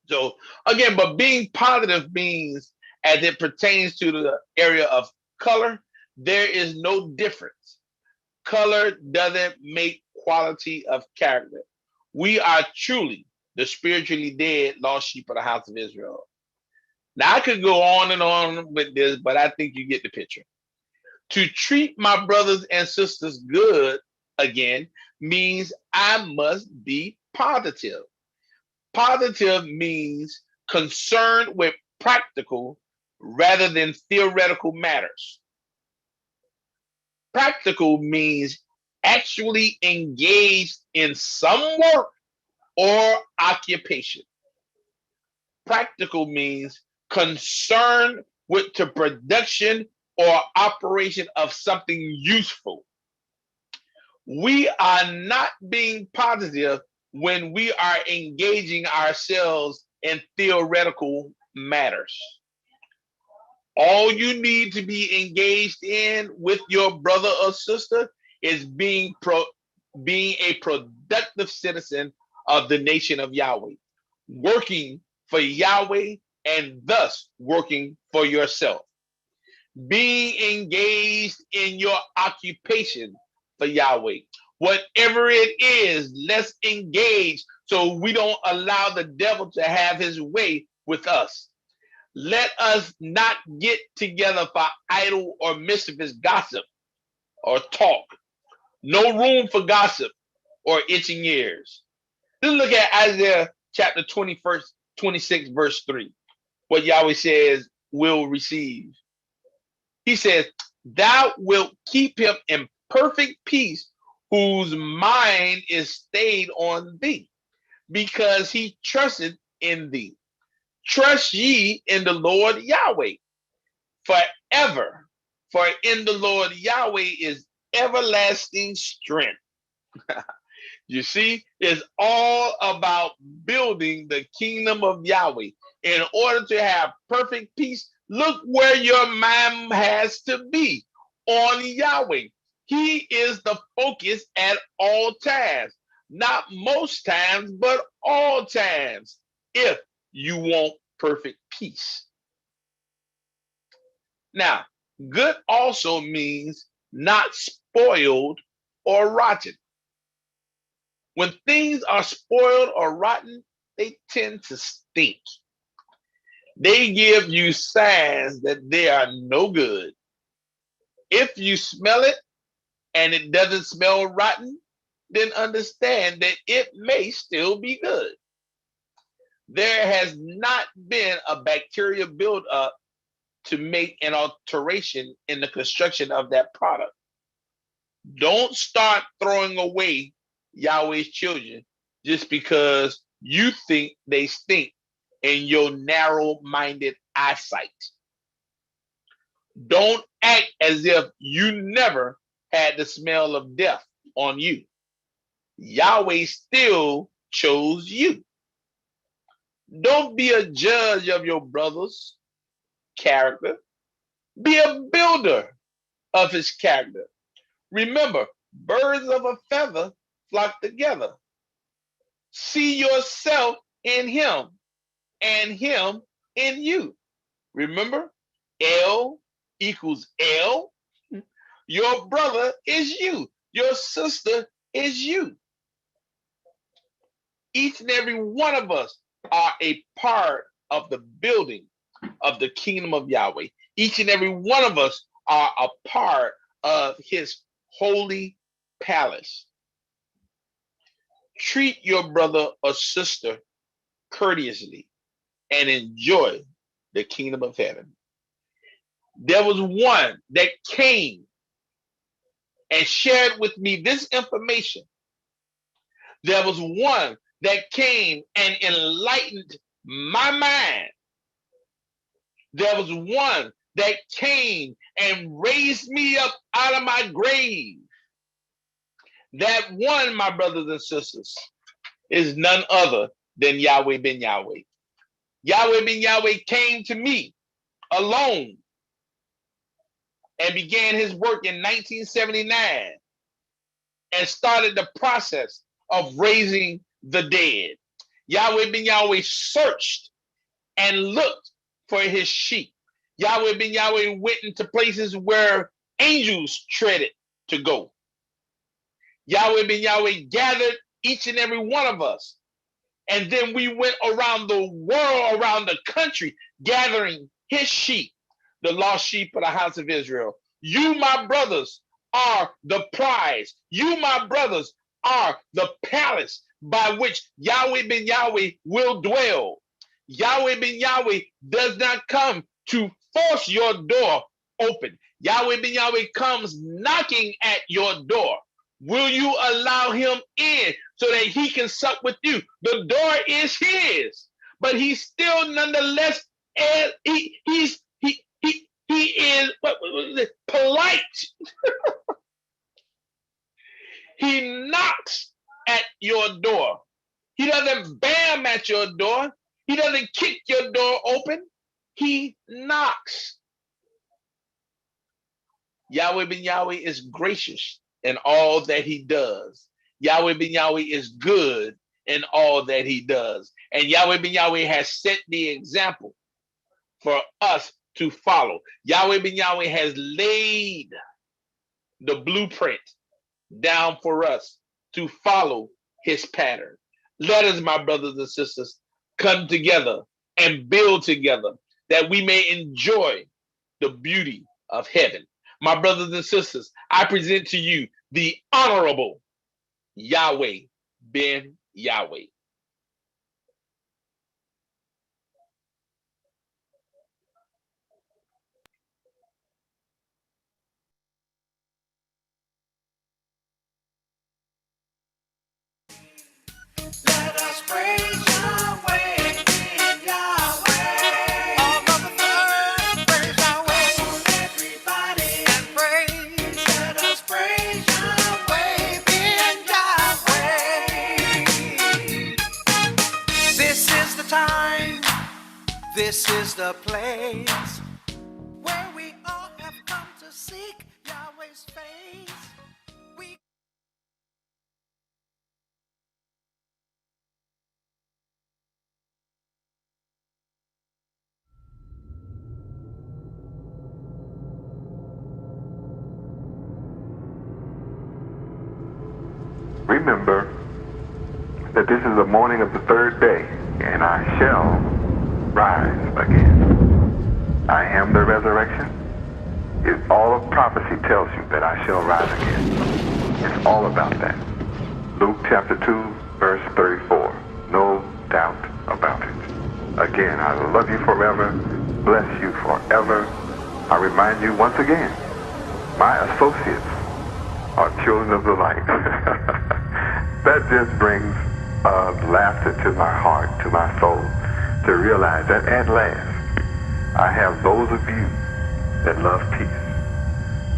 So again, but being positive means as it pertains to the area of color, there is no difference. Color doesn't make quality of character. We are truly the spiritually dead lost sheep of the house of Israel. Now I could go on and on with this, but I think you get the picture. To treat my brothers and sisters good again means I must be positive. Positive means concerned with practical rather than theoretical matters. Practical means actually engaged in some work or occupation. Practical means concerned with the production or operation of something useful. We are not being positive when we are engaging ourselves in theoretical matters. All you need to be engaged in with your brother or sister is being a productive citizen of the nation of Yahweh, working for Yahweh and thus working for yourself. Being engaged in your occupation for Yahweh. Whatever it is, let's engage so we don't allow the devil to have his way with us. Let us not get together for idle or mischievous gossip or talk. No room for gossip or itching ears. Let's look at Isaiah chapter 26, verse 3. What Yahweh says will receive. He says, thou wilt keep him in perfect peace, whose mind is stayed on thee, because he trusted in thee. Trust ye in the Lord Yahweh forever, for in the Lord Yahweh is everlasting strength. You see, it's all about building the kingdom of Yahweh. In order to have perfect peace, look where your mind has to be, on Yahweh. He is the focus at all times, not most times, but all times, if you want perfect peace. Now, good also means not spoiled or rotten. When things are spoiled or rotten, they tend to stink. They give you signs that they are no good. If you smell it and it doesn't smell rotten, then understand that it may still be good. There has not been a bacteria built up to make an alteration in the construction of that product. Don't start throwing away Yahweh's children just because you think they stink in your narrow-minded eyesight. Don't act as if you never had the smell of death on you. Yahweh still chose you. Don't be a judge of your brother's character. Be a builder of his character. Remember, birds of a feather flock together. See yourself in him and him in you. Remember, L equals L. Your brother is you. Your sister is you. Each and every one of us are a part of the building of the kingdom of Yahweh. Each and every one of us are a part of his holy palace. Treat your brother or sister courteously and enjoy the kingdom of heaven. There was one that came and shared with me this information. There was one that came and enlightened my mind. There was one that came and raised me up out of my grave. That one, my brothers and sisters, is none other than Yahweh Ben Yahweh. Yahweh Ben Yahweh came to me alone and began his work in 1979 and started the process of raising the dead. Yahweh Ben Yahweh searched and looked for his sheep. Yahweh Ben Yahweh went into places where angels treaded to go. Yahweh Ben Yahweh gathered each and every one of us. And then we went around the world, around the country, gathering his sheep, the lost sheep of the house of Israel. You, my brothers, are the prize. You, my brothers, are the palace by which Yahweh Ben Yahweh will dwell. Yahweh Ben Yahweh does not come to force your door open. Yahweh Ben Yahweh comes knocking at your door. Will you allow him in so that he can sup with you? The door is his, but he's still nonetheless, he is polite. He knocks at your door. He doesn't bam at your door. He doesn't kick your door open. He knocks. Yahweh Ben Yahweh is gracious in all that he does. Yahweh Ben Yahweh is good in all that he does. And Yahweh Ben Yahweh has set the example for us to follow. Yahweh Ben Yahweh has laid the blueprint down for us to follow his pattern. Let us, my brothers and sisters, come together and build together that we may enjoy the beauty of heaven. My brothers and sisters, I present to you the Honorable Yahweh Ben Yahweh. Let us praise Yahweh, Ben Yahweh. All over the earth, praise Yahweh. Everybody and praise. Let us praise Yahweh, Ben Yahweh. This is the time, this is the place where we all have come to seek Yahweh's face. We Remember that this is the morning of the third day, and I shall rise again. I am the resurrection. All of prophecy tells you that I shall rise again. It's all about that. Luke chapter 2, verse 34. No doubt about it. Again, I love you forever, bless you forever. I remind you once again, my associates are children of the light. That just brings laughter to my heart, to my soul, to realize that at last I have those of you that love peace.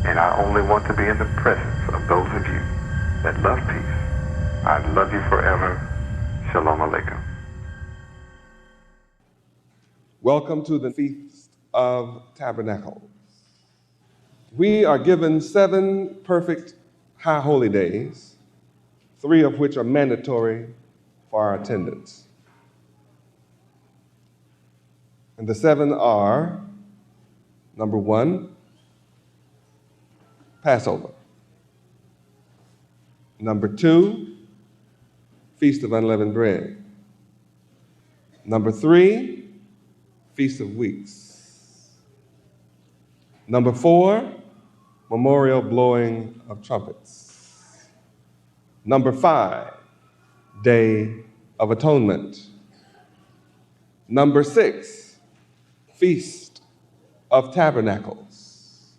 And I only want to be in the presence of those of you that love peace. I love you forever. Shalom Aleichem. Welcome to the Feast of Tabernacles. We are given 7 perfect high holy days, 3 of which are mandatory for our attendance. And the 7 are, number 1, Passover. Number 2, Feast of Unleavened Bread. Number 3, Feast of Weeks. Number 4, Memorial Blowing of Trumpets. Number 5, Day of Atonement. Number 6, Feast of Tabernacles.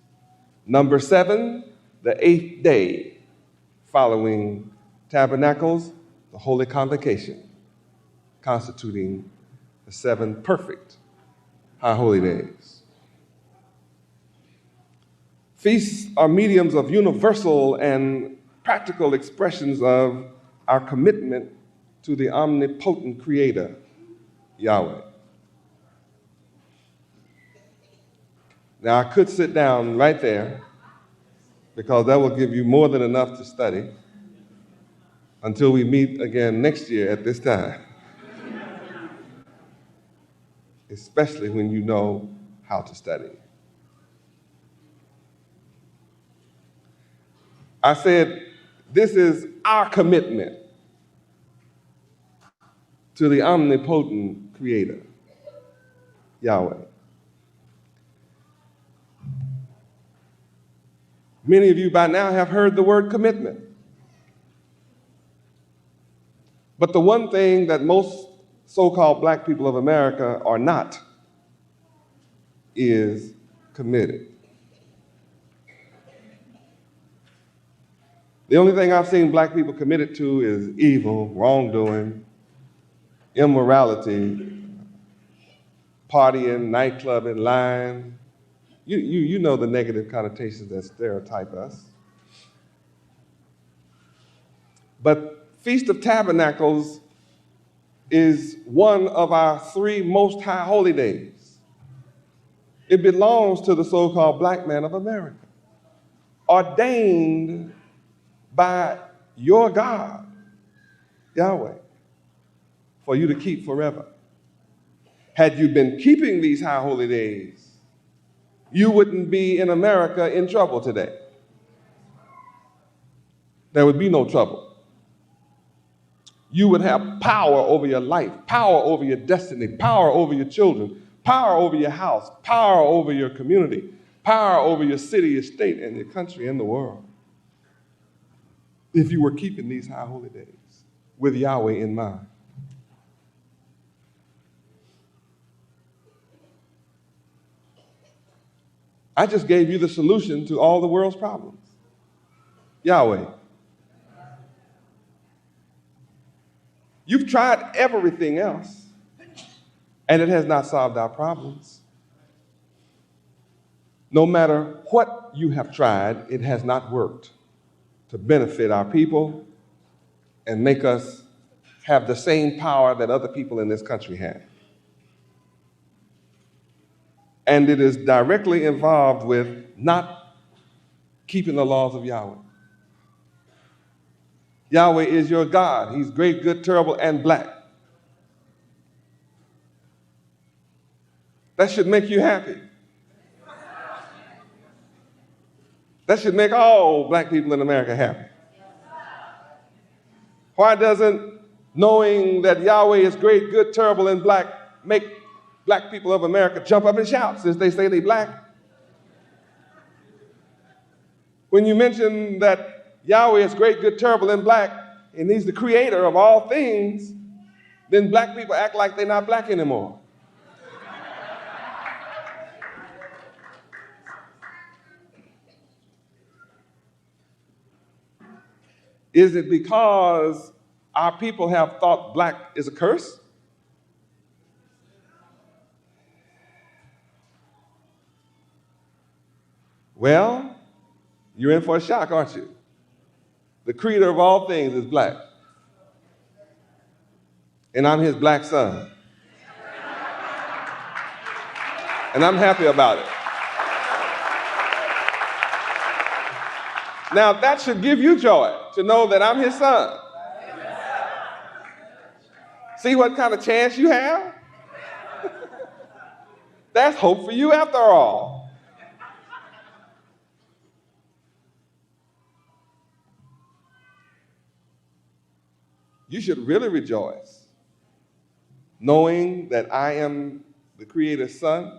Number 7, the 8th day following Tabernacles, the Holy Convocation, constituting the 7 perfect high holy days. Feasts are mediums of universal and practical expressions of our commitment to the omnipotent Creator, Yahweh. Now, I could sit down right there because that will give you more than enough to study until we meet again next year at this time, especially when you know how to study. I said, this is our commitment to the omnipotent Creator, Yahweh. Many of you by now have heard the word commitment. But the one thing that most so-called black people of America are not is committed. The only thing I've seen black people committed to is evil, wrongdoing, immorality, partying, nightclubbing, lying. You know the negative connotations that stereotype us. But Feast of Tabernacles is one of our 3 most high holy days. It belongs to the so-called black man of America, ordained by your God, Yahweh, for you to keep forever. Had you been keeping these high holy days, you wouldn't be in America in trouble today. There would be no trouble. You would have power over your life, power over your destiny, power over your children, power over your house, power over your community, power over your city, your state, and your country and the world. If you were keeping these high holy days with Yahweh in mind. I just gave you the solution to all the world's problems. Yahweh. You've tried everything else, and it has not solved our problems. No matter what you have tried, it has not worked to benefit our people and make us have the same power that other people in this country have. And it is directly involved with not keeping the laws of Yahweh. Yahweh is your God. He's great, good, terrible, and black. That should make you happy. That should make all black people in America happy. Why doesn't knowing that Yahweh is great, good, terrible, and black make black people of America jump up and shout since they say they black? When you mention that Yahweh is great, good, terrible, and black, and he's the creator of all things, then black people act like they're not black anymore. Is it because our people have thought black is a curse? Well, you're in for a shock, aren't you? The creator of all things is black. And I'm his black son. And I'm happy about it. Now, that should give you joy to know that I'm his son. See what kind of chance you have? That's hope for you after all. You should really rejoice, knowing that I am the Creator's son.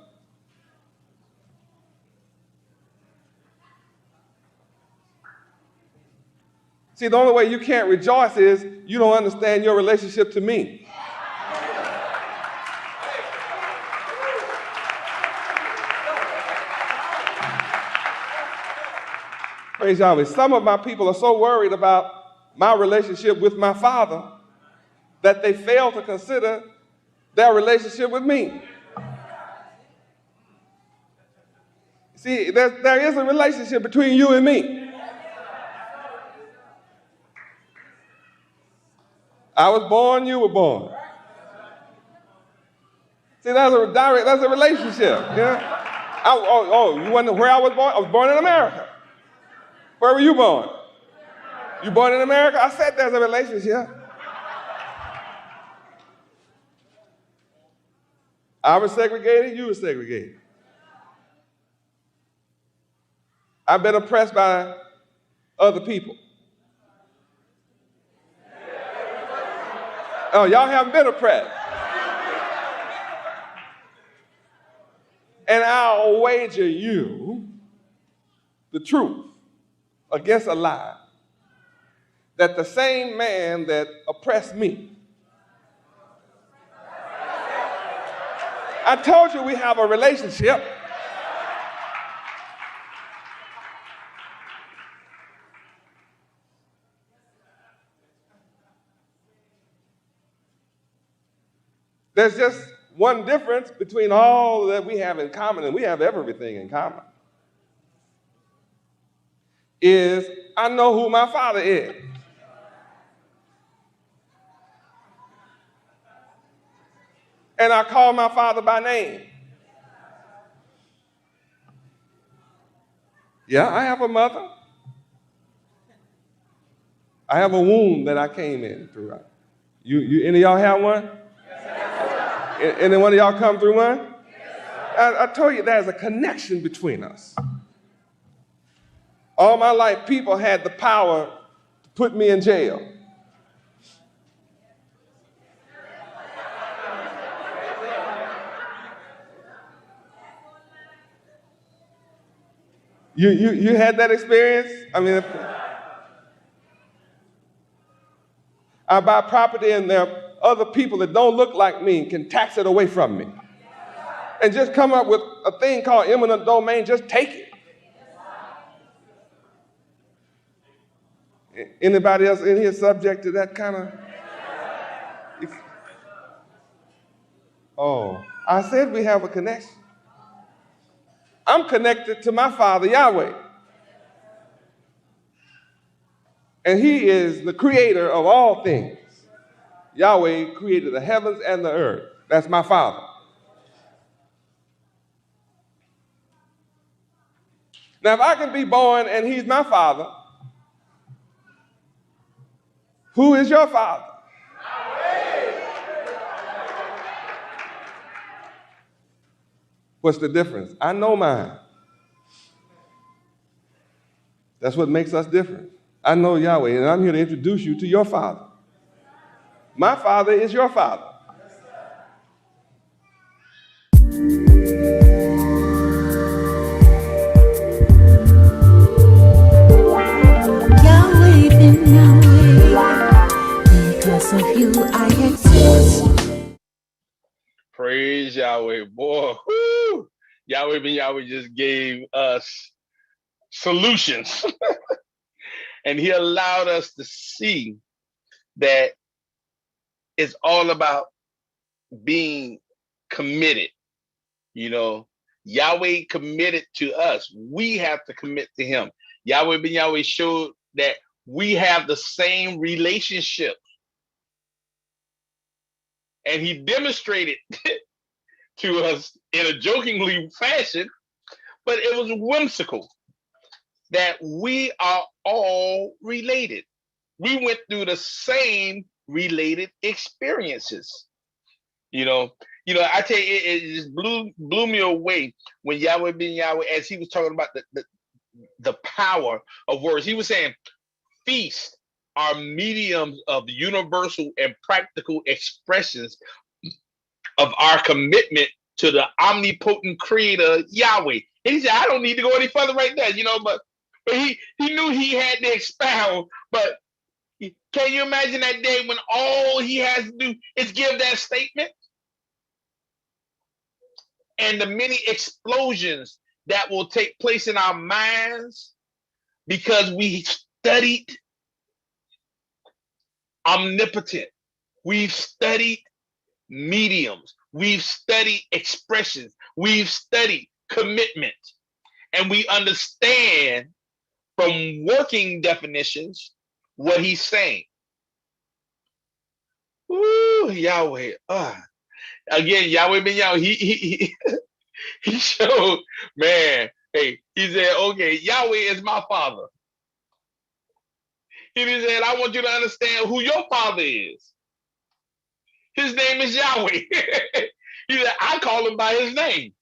See, the only way you can't rejoice is you don't understand your relationship to me. Praise Yahweh. Some of my people are so worried about my relationship with my Father that they fail to consider their relationship with me. See, there is a relationship between you and me. I was born, you were born. See, that's a relationship. Yeah? You wonder where I was born? I was born in America. Where were you born? You born in America? I said there's a relationship. I was segregated, you were segregated. I've been oppressed by other people. Oh, y'all haven't been oppressed. And I'll wager you the truth against a lie that the same man that oppressed me, I told you we have a relationship. There's just one difference between all that we have in common, and we have everything in common, is I know who my Father is. And I call my Father by name. Yeah, I have a mother. I have a womb that I came in through. You any of y'all have one? Any one of y'all come through one? I told you there's a connection between us. All my life, people had the power to put me in jail. You had that experience? I mean, I buy property and there are other people that don't look like me and can tax it away from me. And just come up with a thing called eminent domain, just take it. Anybody else in here subject to that kind of? Oh, I said we have a connection. I'm connected to my Father, Yahweh. And He is the creator of all things. Yahweh created the heavens and the earth. That's my Father. Now, if I can be born and He's my Father, who is your Father? What's the difference? I know mine. That's what makes us different. I know Yahweh, and I'm here to introduce you to your Father. My Father is your Father. Yahweh Ben Yahweh, because of you I exist. Praise Yahweh, boy. Woo! Yahweh Ben Yahweh just gave us solutions. And He allowed us to see that it's all about being committed. You know, Yahweh committed to us. We have to commit to Him. Yahweh Ben Yahweh showed that we have the same relationship. And He demonstrated to us in a jokingly fashion, but it was whimsical that we are all related. We went through the same related experiences. You know, I tell you, it just blew me away when Yahweh Ben Yahweh, as he was talking about the power of words, he was saying, feasts are mediums of universal and practical expressions of our commitment to the omnipotent creator Yahweh. And he said, I don't need to go any further right there, but he knew he had to expound. But can you imagine that day when all he has to do is give that statement? And the many explosions that will take place in our minds because we studied omnipotent. We've studied mediums. We've studied expressions. We've studied commitment. And we understand from working definitions what He's saying. Ooh, Yahweh. Again, Yahweh Ben Yahweh, he showed, man, hey, he said, okay, Yahweh is my Father. He said, I want you to understand who your Father is. His name is Yahweh. He said, I call Him by His name.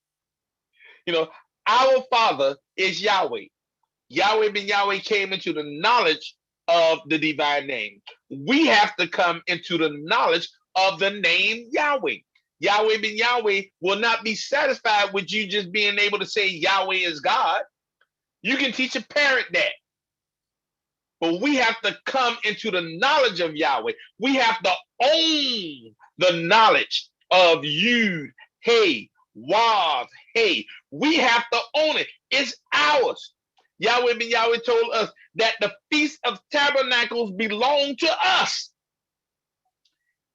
Our Father is Yahweh. Yahweh Ben Yahweh came into the knowledge of the divine name. We have to come into the knowledge of the name Yahweh. Yahweh Ben Yahweh will not be satisfied with you just being able to say Yahweh is God. You can teach a parent that. But we have to come into the knowledge of Yahweh. We have to own the knowledge of Yud, Hey, Wav, Hey. We have to own it. It's ours. Yahweh Ben Yahweh told us that the Feast of Tabernacles belong to us.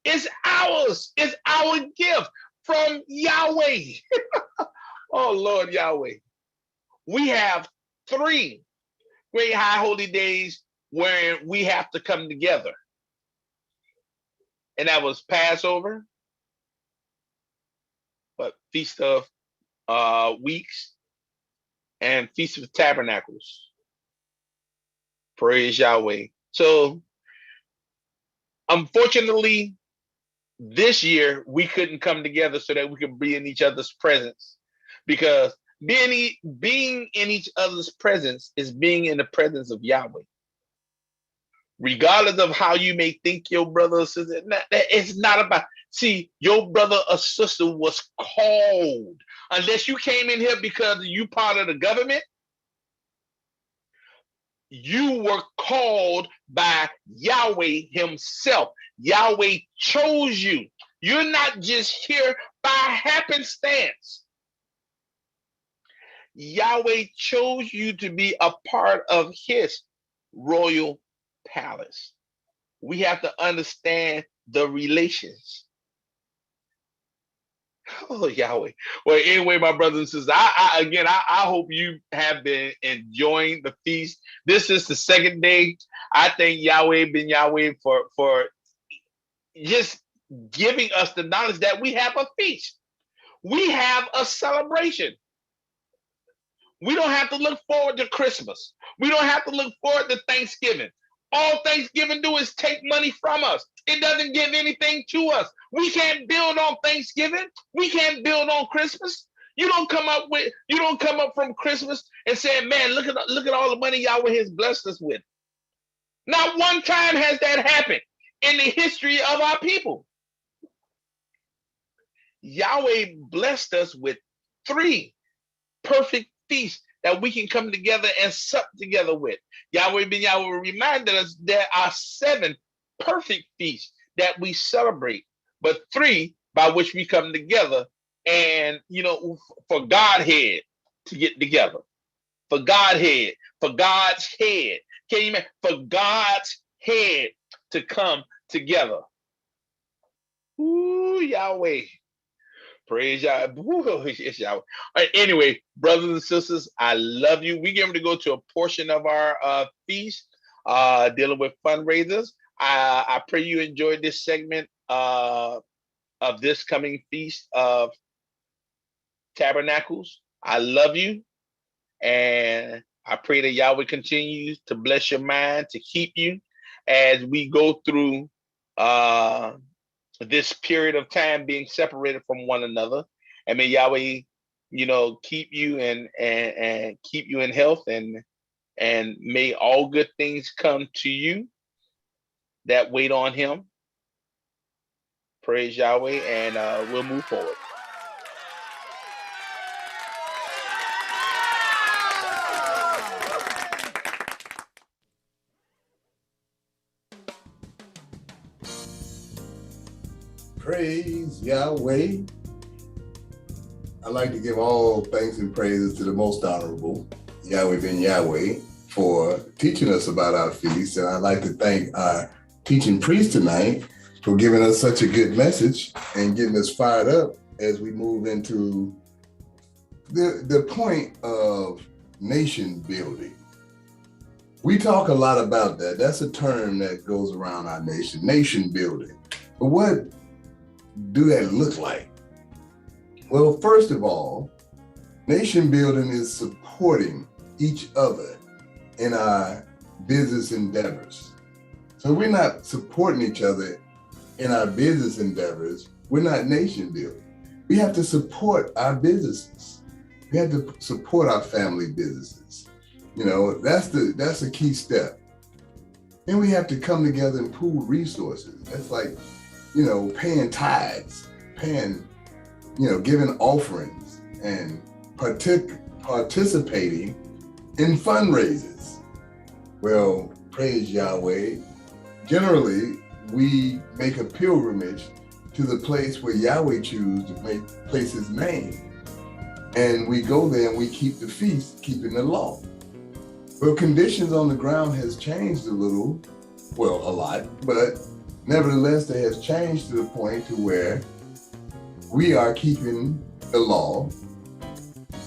It's ours. It's our gift from Yahweh. Oh, Lord Yahweh. We have 3 great high holy days where we have to come together. And that was Passover, but Feast of Weeks, and Feast of Tabernacles. Praise Yahweh. So, unfortunately, this year we couldn't come together so that we could be in each other's presence, because being in each other's presence is being in the presence of Yahweh. Regardless of how you may think your brother or sister, it's not about, see, your brother or sister was called. Unless you came in here because you part of the government, You were called by Yahweh himself. Yahweh chose you. You're not just here by happenstance. Yahweh chose you to be a part of his royal palace. We have to understand the relations. Oh, Yahweh. Well, anyway, my brothers and sisters, I hope you have been enjoying the feast. This is the second day. I thank Yahweh Ben Yahweh for just giving us the knowledge that we have a feast. We have a celebration. We don't have to look forward to Christmas. We don't have to look forward to Thanksgiving. All Thanksgiving do is take money from us. It doesn't give anything to us. We can't build on Thanksgiving. We can't build on Christmas. You don't come up from Christmas and say, man, look at all the money Yahweh has blessed us with. Not one time has that happened in the history of our people. Yahweh blessed us with 3 perfect feasts that we can come together and sup together with. Yahweh Ben Yahweh reminded us there are 7 perfect feasts that we celebrate, but 3 by which we come together and, for Godhead to get together. For Godhead, for God's head. Can you imagine? For God's head to come together. Ooh, Yahweh. Praise Yahweh. Ooh, yes, Yahweh. All right, anyway, brothers and sisters, I love you. We're going to go to a portion of our feast dealing with fundraisers. I pray you enjoyed this segment of this coming feast of Tabernacles. I love you. And I pray that Yahweh continues to bless your mind, to keep you as we go through this period of time being separated from one another. And may Yahweh, keep you and keep you in health, and may all good things come to you that wait on him. Praise Yahweh, and we'll move forward. Praise Yahweh. I'd like to give all thanks and praises to the most honorable Yahweh Ben Yahweh for teaching us about our feast. And I'd like to thank our teaching priest tonight for giving us such a good message and getting us fired up as we move into the point of nation building. We talk a lot about that. That's a term that goes around our nation building. But what do that look like? Well, first of all, nation building is supporting each other in our business endeavors. So we're not supporting each other in our business endeavors. We're not nation building. We have to support our businesses. We have to support our family businesses. That's the key step. Then we have to come together and pool resources. That's like, paying tithes, giving offerings, and participating in fundraisers. Well, praise Yahweh. Generally, we make a pilgrimage to the place where Yahweh chooses to place his name. And we go there and we keep the feast, keeping the law. Well, conditions on the ground has changed a lot, but nevertheless, they have changed to the point to where we are keeping the law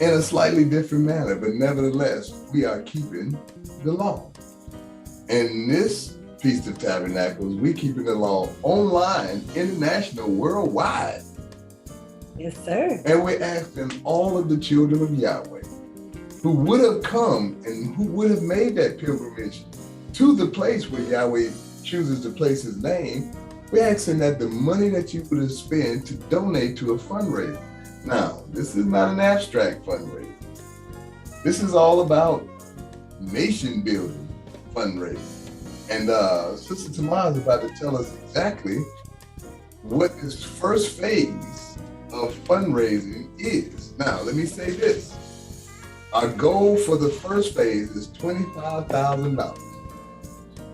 in a slightly different manner, but nevertheless, we are keeping the law. In this Feast of Tabernacles, we're keeping the law online, international, worldwide. Yes, sir. And we're asking all of the children of Yahweh who would have come and who would have made that pilgrimage to the place where Yahweh chooses to place his name, we're asking that the money that you would have spent to donate to a fundraiser. Now, this is not an abstract fundraiser. This is all about nation building fundraising. And Sister Tamar is about to tell us exactly what this first phase of fundraising is. Now, let me say this. Our goal for the first phase is $25,000.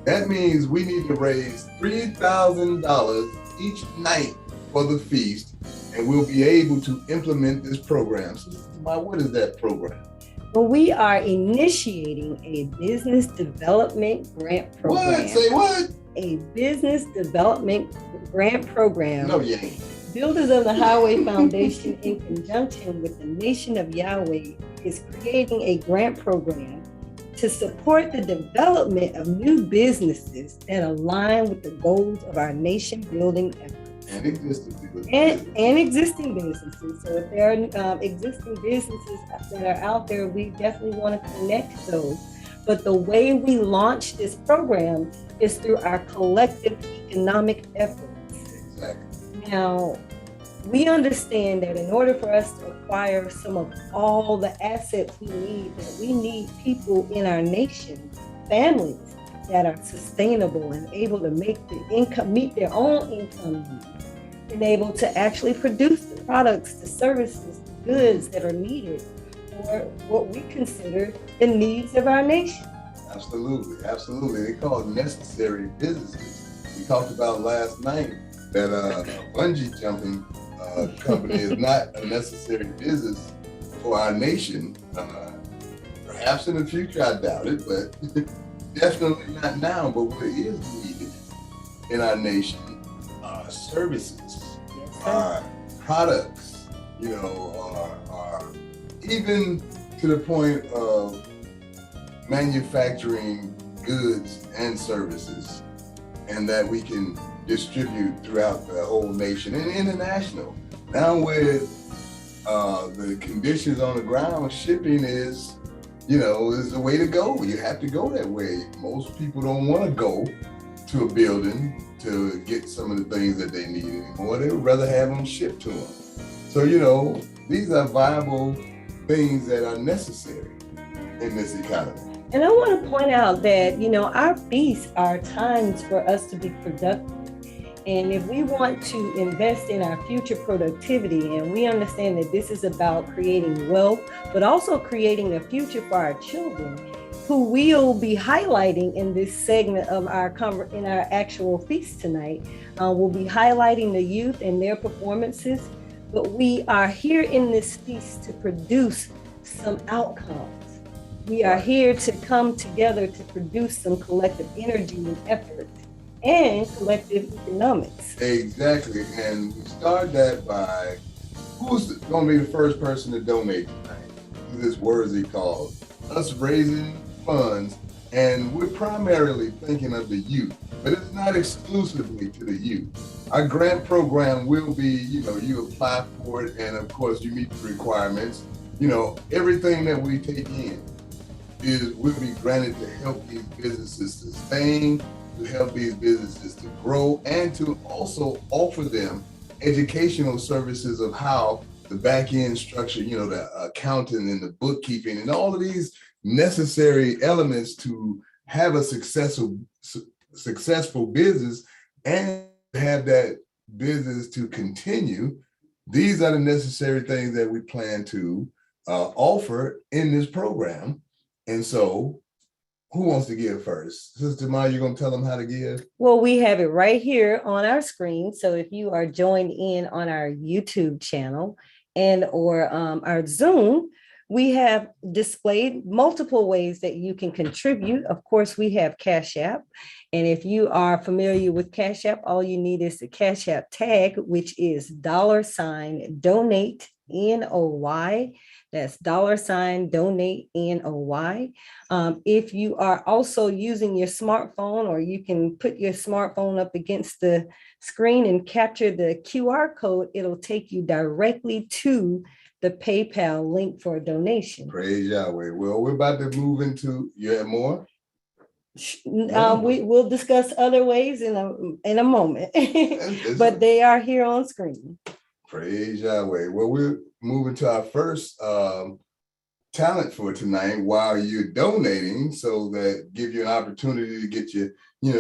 That means we need to raise $3,000 each night for the feast, and we'll be able to implement this program. So, what is that program? Well, we are initiating a business development grant program. What? Say what? A business development grant program. No, you ain't. Builders of the Highway Foundation, in conjunction with the Nation of Yahweh, is creating a grant program to support the development of new businesses that align with the goals of our nation building efforts. And existing businesses. And existing businesses. So if there are existing businesses that are out there, we definitely want to connect those. But the way we launch this program is through our collective economic efforts. Exactly. Now, we understand that in order for us to acquire some of all the assets we need, that we need people in our nation, families that are sustainable and able to make the income, meet their own income needs, and able to actually produce the products, the services, the goods that are needed for what we consider the needs of our nation. Absolutely, absolutely. They call it necessary businesses. We talked about last night that bungee jumping company is not a necessary business for our nation. Perhaps in the future, I doubt it, but definitely not now. But what is needed in our nation are services, are products, are even to the point of manufacturing goods and services, and that we can distribute throughout the whole nation and international. Now with the conditions on the ground, shipping is the way to go. You have to go that way. Most people don't want to go to a building to get some of the things that they need anymore. They would rather have them shipped to them. So, these are viable things that are necessary in this economy. And I want to point out that, our feasts are times for us to be productive. And if we want to invest in our future productivity, and we understand that this is about creating wealth, but also creating a future for our children, who we'll be highlighting in this segment of our actual feast tonight. We'll be highlighting the youth and their performances, but we are here in this feast to produce some outcomes. We are here to come together to produce some collective energy and effort and collective economics. Exactly, and we start that by who's going to be the first person to donate tonight to this worthy cause. Us raising funds, and we're primarily thinking of the youth, but it's not exclusively to the youth. Our grant program will be, you apply for it, and of course you meet the requirements. Everything that we take in will be granted to help these businesses sustain, to help these businesses to grow, and to also offer them educational services of how the back end structure, the accounting and the bookkeeping and all of these necessary elements to have a successful business and have that business to continue. These are the necessary things that we plan to offer in this program. And so, who wants to give first? Sister Maya, you're going to tell them how to give? Well, we have it right here on our screen. So if you are joined in on our YouTube channel and or our Zoom, we have displayed multiple ways that you can contribute. Of course, we have Cash App. And if you are familiar with Cash App, all you need is the Cash App tag, which is $donate NOY. That's $donate NOY. If you are also using your smartphone, or you can put your smartphone up against the screen and capture the QR code, it'll take you directly to the PayPal link for a donation. Praise Yahweh. Well, we're about to move into, you have more? We will discuss other ways in a moment, but they are here on screen. Praise Yahweh. Well, we're moving to our first talent for tonight while you're donating, so that give you an opportunity to get your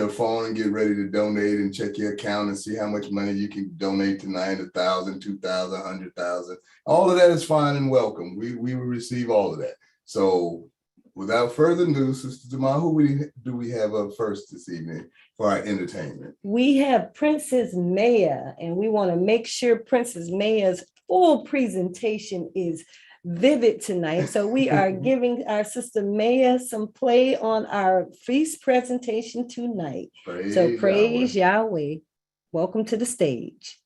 phone and get ready to donate and check your account and see how much money you can donate tonight. 1,000, 2,000, 100,000. All of that is fine and welcome. We will receive all of that. So without further ado, Sister Jamal, who do we have up first this evening for our entertainment? We have Princess Maya, and we want to make sure Princess Maya's full presentation is vivid tonight. So we are giving our Sister Maya some play on our feast presentation tonight. Praise Yahweh. Welcome to the stage.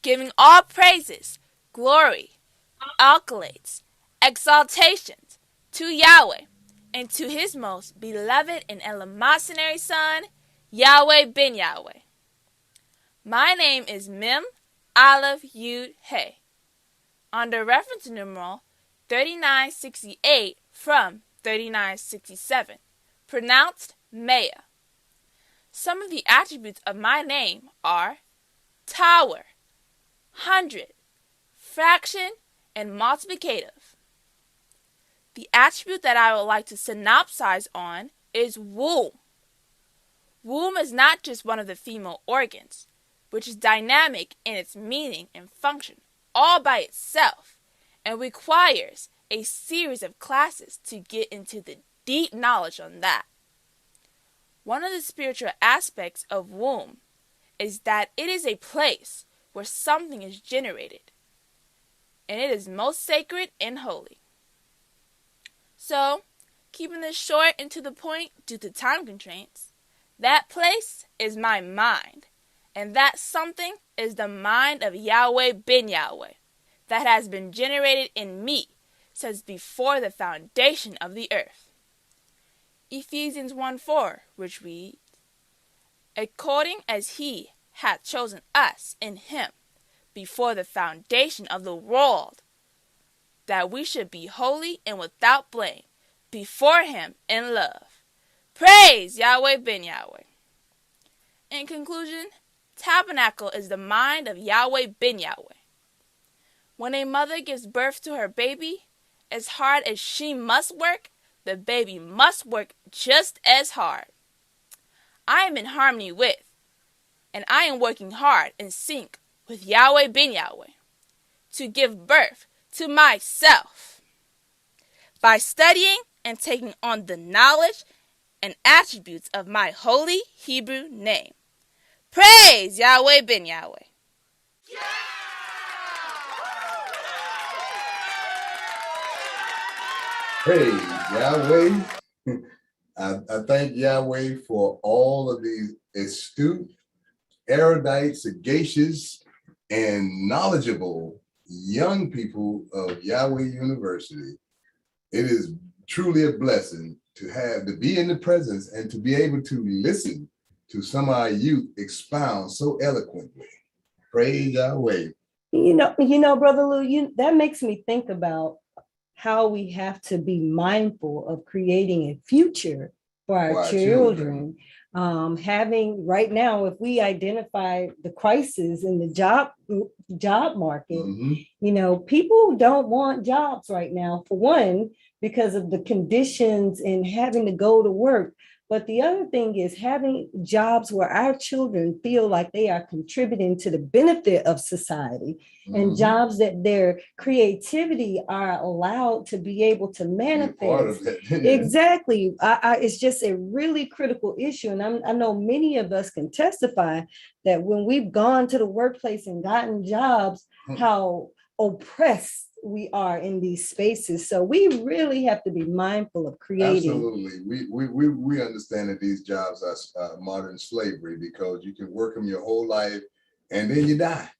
Giving all praises, glory, accolades, exaltations to Yahweh and to his most beloved and eleemosynary son, Yahweh Ben Yahweh. My name is Mem Aleph Yud Hey, under reference numeral 3968 from 3967, pronounced Maya. Some of the attributes of my name are tower, hundred, fraction, and multiplicative. The attribute that I would like to synopsize on is womb. Womb is not just one of the female organs, which is dynamic in its meaning and function all by itself, and requires a series of classes to get into the deep knowledge on that. One of the spiritual aspects of womb is that it is a place where something is generated, and it is most sacred and holy. So, keeping this short and to the point due to time constraints, that place is my mind, and that something is the mind of Yahweh Ben Yahweh that has been generated in me since before the foundation of the earth. Ephesians 1:4, which reads, according as he hath chosen us in him before the foundation of the world, that we should be holy and without blame before him in love. Praise Yahweh Ben Yahweh. In conclusion, tabernacle is the mind of Yahweh Ben Yahweh. When a mother gives birth to her baby, as hard as she must work, the baby must work just as hard. I am in harmony with, and I am working hard in sync with Yahweh Ben Yahweh to give birth to myself by studying and taking on the knowledge and attributes of my holy Hebrew name. Praise Yahweh Ben Yahweh. Praise Yahweh. I thank Yahweh for all of these astute, erudite, sagacious, and knowledgeable young people of Yahweh University. It is truly a blessing to be in the presence and to be able to listen to some of our youth expound so eloquently. Praise Yahweh. You know, Brother Lou, that makes me think about how we have to be mindful of creating a future for our children. Having right now, if we identify the crisis in the job market, people don't want jobs right now, for one, because of the conditions and having to go to work. But the other thing is having jobs where our children feel like they are contributing to the benefit of society, and jobs that their creativity are allowed to be able to manifest. Exactly. It's just a really critical issue. And I know many of us can testify that when we've gone to the workplace and gotten jobs, how oppressed we are in these spaces. So we really have to be mindful of creating. Absolutely. We understand that these jobs are modern slavery, because you can work them your whole life and then you die.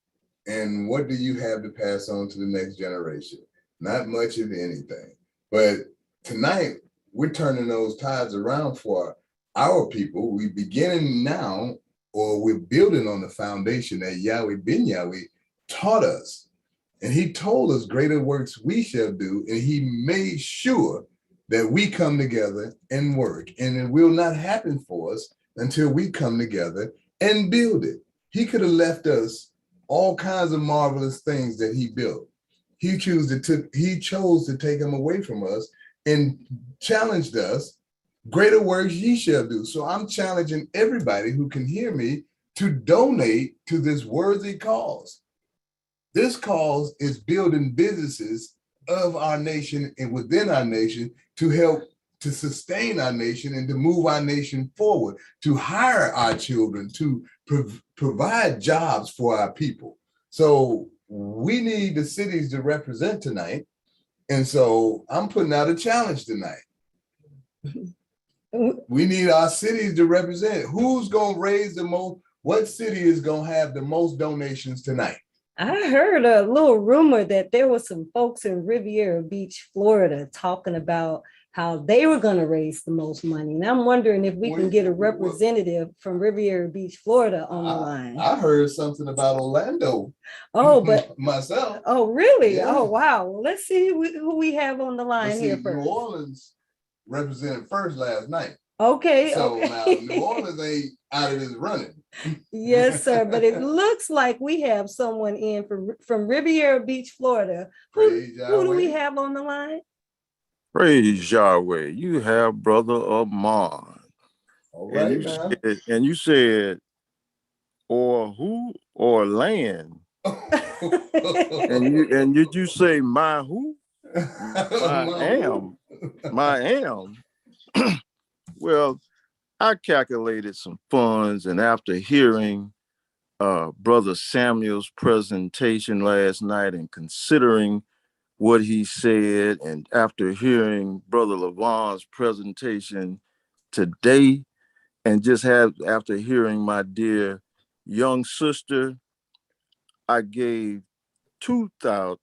And what do you have to pass on to the next generation? Not much of anything. But tonight, we're turning those tides around for our people. We're beginning now, or we're building on the foundation that Yahweh Ben Yahweh taught us. And he told us greater works we shall do, and he made sure that we come together and work. And it will not happen for us until we come together and build it. He could have left us all kinds of marvelous things that he built. He chose to take them away from us and challenged us, greater works ye shall do. So I'm challenging everybody who can hear me to donate to this worthy cause. This cause is building businesses of our nation and within our nation to help to sustain our nation and to move our nation forward, to hire our children, to provide jobs for our people. So we need the cities to represent tonight. And so I'm putting out a challenge tonight. We need our cities to represent. Who's going to raise the most? What city is going to have the most donations tonight? I heard a little rumor that there were some folks in Riviera Beach, Florida, talking about how they were going to raise the most money. And I'm wondering if we can get a representative from Riviera Beach, Florida on the line. I heard something about Orlando. Oh, but myself. Oh, really? Yeah. Oh, wow. Well, let's see who we have on the line here first. New Orleans represented first last night. Okay. So okay. Now New Orleans ain't out of this running. Yes, sir. But it looks like we have someone in from Riviera Beach, Florida. Who do we have on the line? Praise Yahweh. You have Brother Amon. All right, and you said, or who or land. and did you say my who? My am. Well, I calculated some funds, and after hearing Brother Samuel's presentation last night and considering what he said, and after hearing Brother Levon's presentation today, and after hearing my dear young sister, I gave 200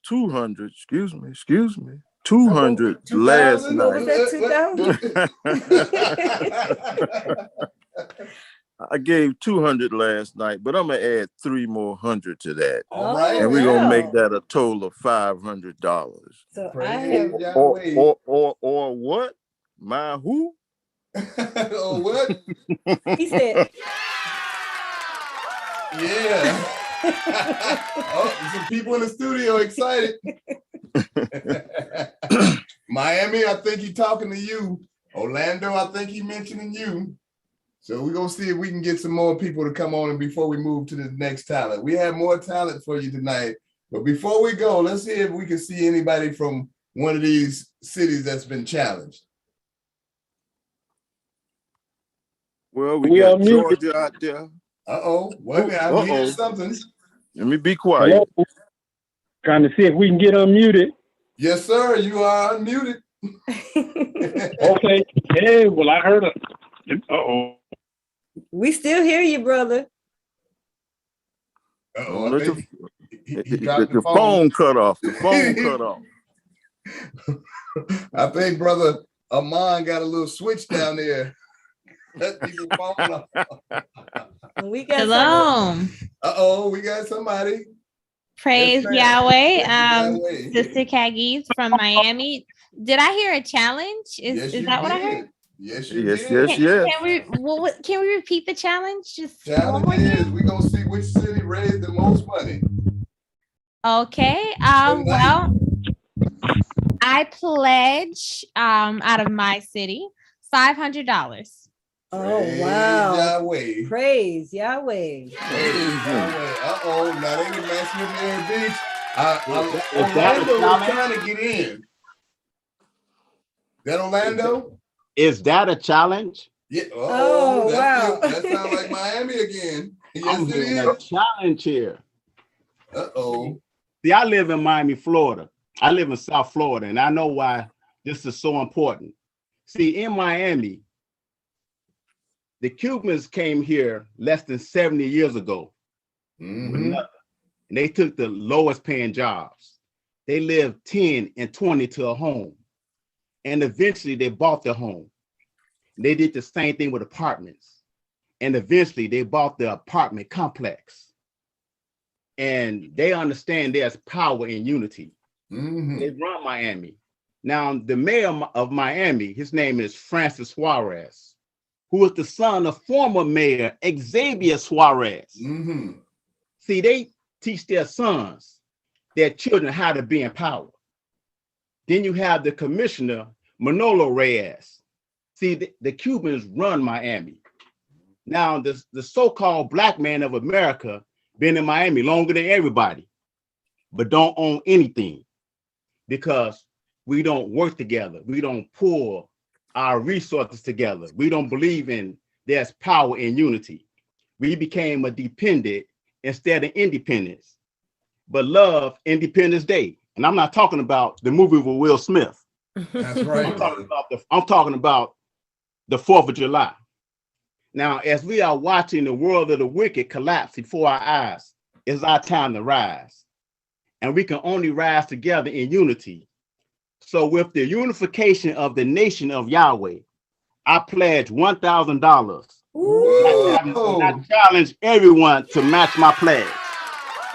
last night. I gave 200 last night, but I'm gonna add 3 more hundred to that. All right, and we're gonna make that a total of $500. So or what? My who? Or what? He said. Yeah. Oh, some people in the studio excited. Miami, I think he's talking to you. Orlando, I think he's mentioning you. So we're going to see if we can get some more people to come on and before we move to the next talent. We have more talent for you tonight. But before we go, let's see if we can see anybody from one of these cities that's been challenged. Well, we got Georgia out there. Uh-oh. Well, I'm hearing something. Let me be quiet. Hello? Trying to see if we can get unmuted. Yes, sir. You are unmuted. Okay. Hey, well, I heard it. Uh-oh. We still hear you, brother. Uh-oh. The phone cut off. The phone cut off. I think Brother Amon got a little switch down there. We got Shalom. Uh-oh, we got somebody. Praise Yahweh. Sister Kagis from Miami. Did I hear a challenge? Is that what I heard? Yes, yes. Can we repeat the challenge? Challenge is we're gonna see which city raised the most money. Okay. Well, I pledge out of my city $500. Oh, wow. Yahweh. Praise Yahweh. Uh-oh, now they didn't mess with Air Beach. Orlando was trying to get in. That Orlando? Is that a challenge? Yeah. Oh, wow. That sounds like Miami again. Yes, I'm getting a challenge here. Uh-oh. See, I live in Miami, Florida. I live in South Florida, and I know why this is so important. See, in Miami, the Cubans came here less than 70 years ago. Mm-hmm. And they took the lowest paying jobs. They lived 10 and 20 to a home. And eventually they bought their home. They did the same thing with apartments. And eventually they bought the apartment complex. And they understand there's power in unity. Mm-hmm. They run Miami. Now, the mayor of Miami, his name is Francis Suarez, who is the son of former mayor Xavier Suarez. Mm-hmm. See, they teach their sons, their children, how to be in power. Then you have the commissioner, Manolo Reyes. See, the Cubans run Miami. Now, the so-called black man of America been in Miami longer than everybody, but don't own anything. because we don't work together. We don't pull our resources together. We don't believe in there's power in unity. We became a dependent instead of independence. But love Independence Day. And I'm not talking about the movie with Will Smith. That's right. I'm talking about the 4th of July. Now, as we are watching the world of the wicked collapse before our eyes, it's our time to rise. And we can only rise together in unity. So with the unification of the nation of Yahweh, I pledge $1,000. I challenge everyone to match my pledge.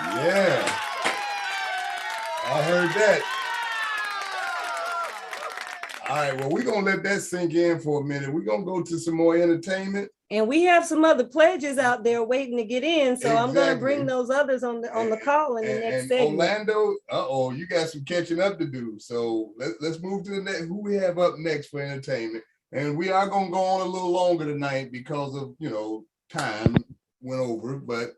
Yeah. I heard that. All right, well, we're going to let that sink in for a minute. We're going to go to some more entertainment. And we have some other pledges out there waiting to get in. So I'm going to bring those others on the call in the next segment. Orlando, you got some catching up to do. So let's move to the next. Who we have up next for entertainment? And we are going to go on a little longer tonight because of, time went over. But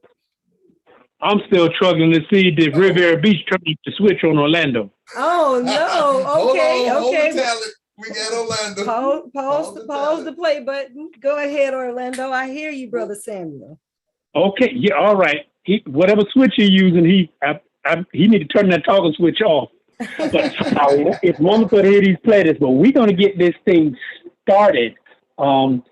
I'm still struggling to see the Riviera Beach trying to switch on Orlando. Oh, no. Okay. Hold the talent. We got Orlando. Pause the play button. Go ahead, Orlando. I hear you, Brother Samuel. Okay, yeah, all right. Whatever switch you're using, he need to turn that toggle switch off. But it's wonderful to hear these players, but we're going to get this thing started. We're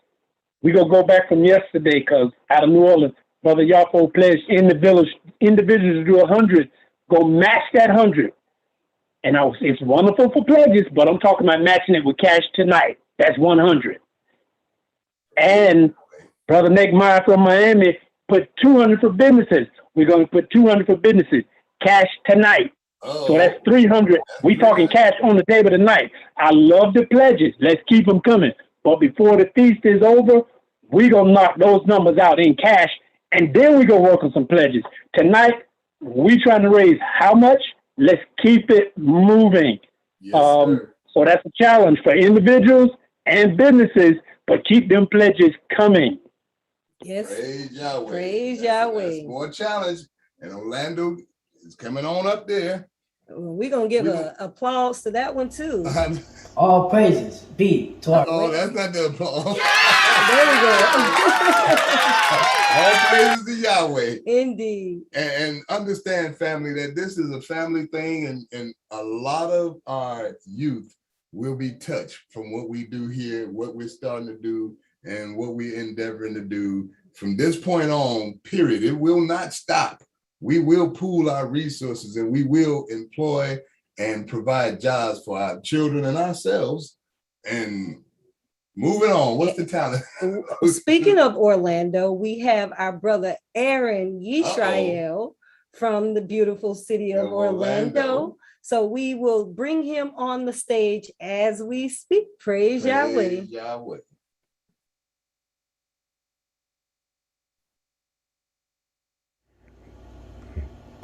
going to go back from yesterday because out of New Orleans, Brother Yafo pledged individuals to do 100, go match that 100. And it's wonderful for pledges, but I'm talking about matching it with cash tonight. That's 100. And Brother Nick Meyer from Miami put 200 for businesses. We're going to put 200 for businesses. Cash tonight. So that's 300. We talking cash on the table tonight. I love the pledges. Let's keep them coming. But before the feast is over, we're going to knock those numbers out in cash, and then we're going to work on some pledges. Tonight, we trying to raise how much? Let's keep it moving. Yes, so that's a challenge for individuals and businesses, but keep them pledges coming. Yes. Praise Yahweh. Praise Yahweh. That's more challenge. And Orlando is coming on up there. We're going to give applause to that one too. All praises be to our... Oh, that's not the applause. There we go. All praises to Yahweh. Indeed. And understand, family, that this is a family thing, and a lot of our youth will be touched from what we do here, what we're starting to do, and what we're endeavoring to do from this point on, period. It will not stop. We will pool our resources and we will employ and provide jobs for our children and ourselves. And moving on, what's the talent? Speaking of Orlando, we have our brother Aaron Yisrael from the beautiful city of Orlando. So we will bring him on the stage as we speak. Praise Yahweh. Yahweh.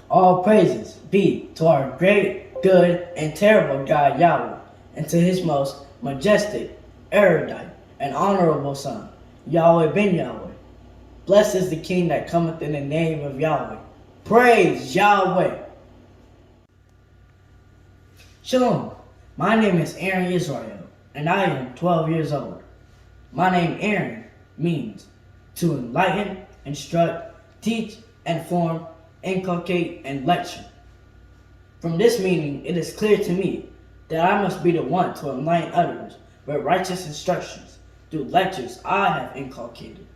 All praises be to our great, good, and terrible God Yahweh, and to his most majestic, erudite, and honorable Son, Yahweh Ben Yahweh. Blessed is the King that cometh in the name of Yahweh. Praise Yahweh. Shalom. My name is Aaron Israel, and I am 12 years old. My name Aaron means to enlighten, instruct, teach, inform, inculcate, and lecture. From this meaning, it is clear to me that I must be the one to enlighten others with righteous instructions through lectures I have inculcated.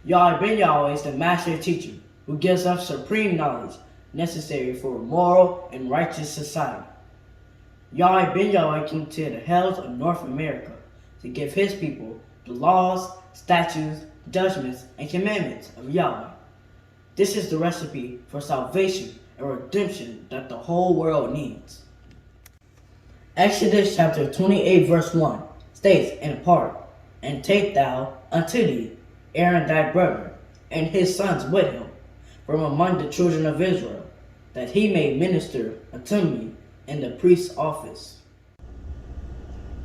Yahweh Ben Yahweh is the master teacher who gives us supreme knowledge necessary for a moral and righteous society. Yahweh Ben Yahweh came to the hells of North America to give his people the laws, statutes, judgments, and commandments of Yahweh. This is the recipe for salvation and redemption that the whole world needs. Exodus chapter 28 verse 1 states in part, "And take thou unto thee Aaron thy brother, and his sons with him, from among the children of Israel, that he may minister unto me in the priest's office."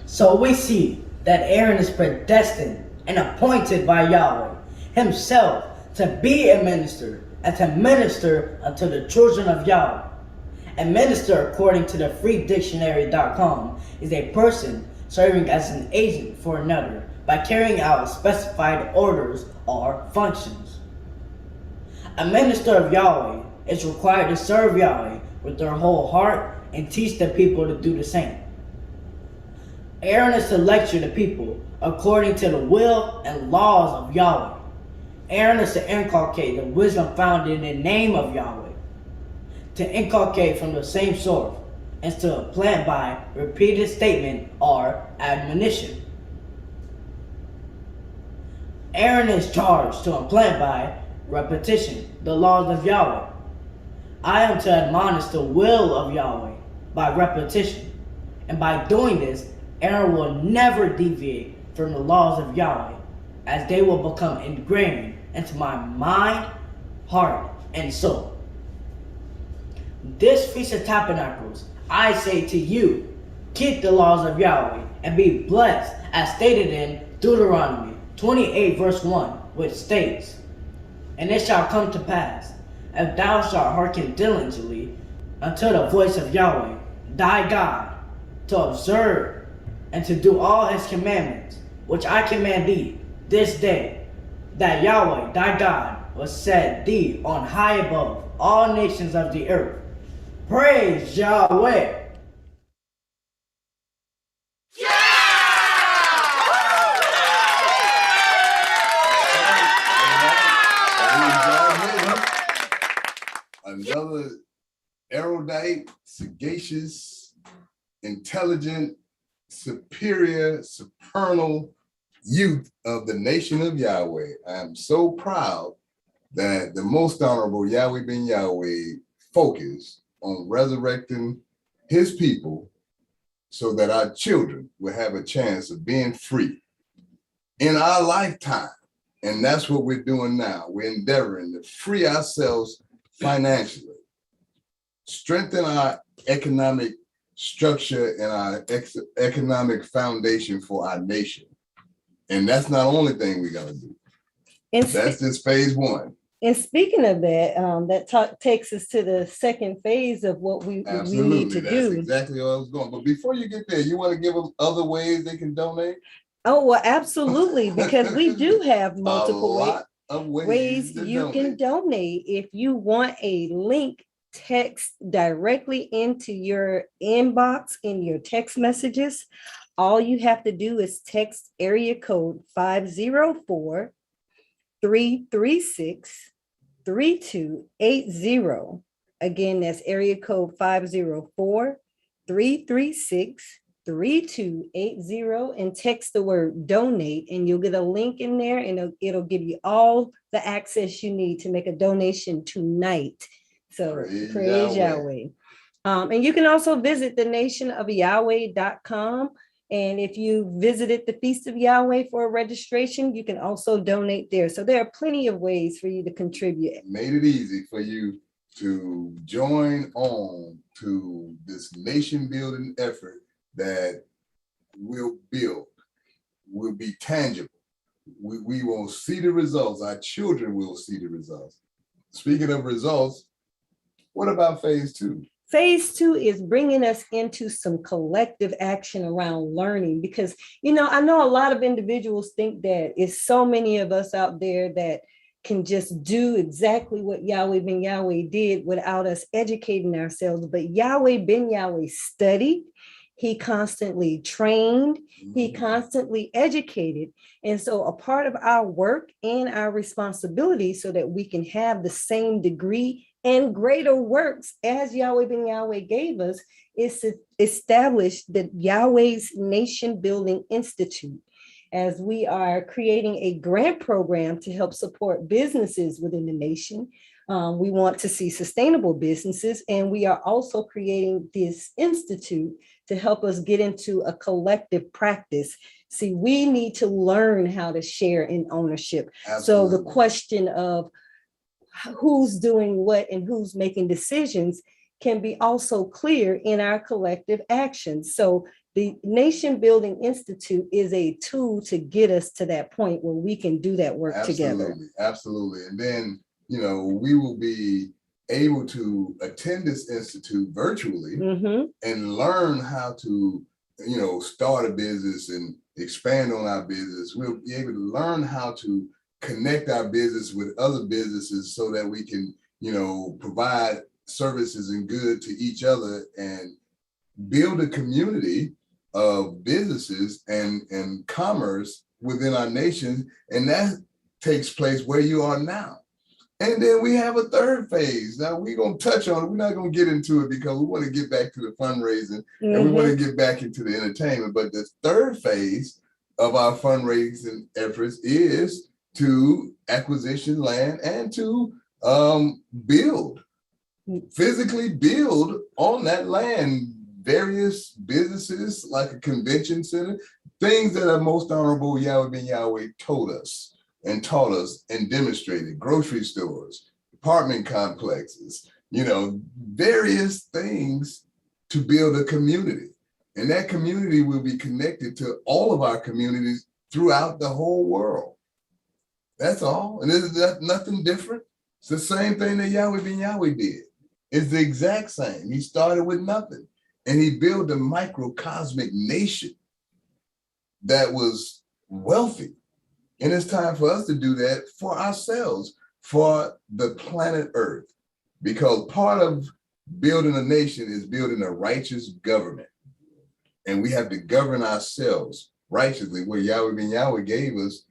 So we see that Aaron is predestined and appointed by Yahweh himself to be a minister and to minister unto the children of Yahweh. A minister, according to the freedictionary.com, is a person serving as an agent for another by carrying out specified orders or functions. A minister of Yahweh is required to serve Yahweh with their whole heart and teach the people to do the same. Aaron is to lecture the people according to the will and laws of Yahweh. Aaron is to inculcate the wisdom found in the name of Yahweh. To inculcate from the same source is to implant by repeated statement or admonition. Aaron is charged to implant by repetition the laws of Yahweh. I am to admonish the will of Yahweh by repetition, and by doing this, Aaron will never deviate from the laws of Yahweh, as they will become ingrained into my mind, heart, and soul. This Feast of Tabernacles, I say to you, keep the laws of Yahweh and be blessed, as stated in Deuteronomy 28 verse 1, which states, And it shall come to pass, if thou shalt hearken diligently unto the voice of Yahweh, thy God, to observe and to do all his commandments, which I command thee this day, that Yahweh thy God will set thee on high above all nations of the earth. Praise Yahweh! Another erudite, sagacious, intelligent, superior, supernal youth of the nation of Yahweh. I am so proud that the most honorable Yahweh Ben Yahweh focused on resurrecting his people so that our children will have a chance of being free in our lifetime. And that's what we're doing now. We're endeavoring to free ourselves financially, strengthen our economic structure and our economic foundation for our nation. And that's not the only thing we got to do. That's just phase one. And speaking of that, takes us to the second phase of what we need to do. That's exactly where I was going. But before you get there, you want to give them other ways they can donate? Oh, well, absolutely, because we do have multiple ways you can donate. If you want a link, text directly into your inbox in your text messages. All you have to do is text area code 504-336-3280. Again, that's area code 504-336-3280, and text the word donate, and you'll get a link in there, and it'll give you all the access you need to make a donation tonight. So praise Yahweh. And you can also visit thenationofyahweh.com. And if you visited the Feast of Yahweh for a registration, you can also donate there. So there are plenty of ways for you to contribute. Made it easy for you to join on to this nation building effort that will build, will be tangible. We will see the results. Our children will see the results. Speaking of results, what about phase two? Phase two is bringing us into some collective action around learning, because, I know a lot of individuals think that it's so many of us out there that can just do exactly what Yahweh Ben Yahweh did without us educating ourselves. But Yahweh Ben Yahweh studied, he constantly trained, he constantly educated. And so a part of our work and our responsibility so that we can have the same degree and greater works as Yahweh Ben Yahweh gave us is to establish the Yahweh's Nation Building Institute, as we are creating a grant program to help support businesses within the nation. We want to see sustainable businesses, and we are also creating this institute to help us get into a collective practice. See, we need to learn how to share in ownership. Absolutely. So the question of who's doing what and who's making decisions can be also clear in our collective actions. So the Nation Building Institute is a tool to get us to that point where we can do that work together. Absolutely. And then, we will be able to attend this institute virtually Mm-hmm. and learn how to, start a business and expand on our business. We'll be able to learn how to connect our business with other businesses so that we can, provide services and good to each other and build a community of businesses and commerce within our nation. And that takes place where you are now. And then we have a third phase. Now we're going to touch on it. We're not going to get into it because we want to get back to the fundraising and we want to get back into the entertainment. But the third phase of our fundraising efforts is to acquisition land and to physically build on that land, various businesses like a convention center, things that our most honorable Yahweh Ben Yahweh told us and taught us and demonstrated, grocery stores, apartment complexes, various things to build a community. And that community will be connected to all of our communities throughout the whole world. That's all. And there's nothing different. It's the same thing that Yahweh Ben Yahweh did. It's the exact same. He started with nothing and he built a microcosmic nation that was wealthy. And it's time for us to do that for ourselves, for the planet Earth, because part of building a nation is building a righteous government. And we have to govern ourselves righteously, where Yahweh Ben Yahweh gave us,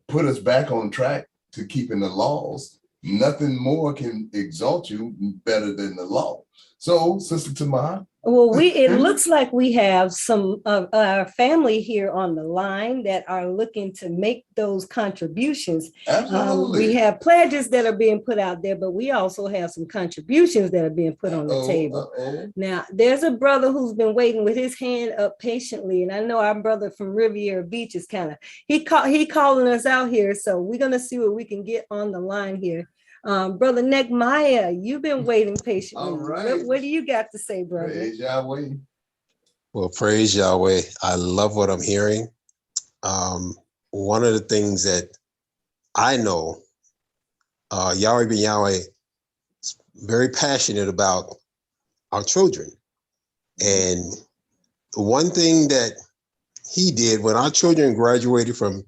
put us back on track to keeping the laws. Nothing more can exalt you better than the law. So, Sister Tamar. Well, it looks like we have some of our family here on the line that are looking to make those contributions. Absolutely. We have pledges that are being put out there, but we also have some contributions that are being put on the table. Now, there's a brother who's been waiting with his hand up patiently, and I know our brother from Riviera Beach is he calling us out here, so we're gonna see what we can get on the line here. Brother Nehemiah, you've been waiting patiently. All right. What do you got to say, brother? Praise Yahweh. Well, praise Yahweh. I love what I'm hearing. One of the things that I know, Yahweh Ben Yahweh is very passionate about our children. And one thing that he did when our children graduated from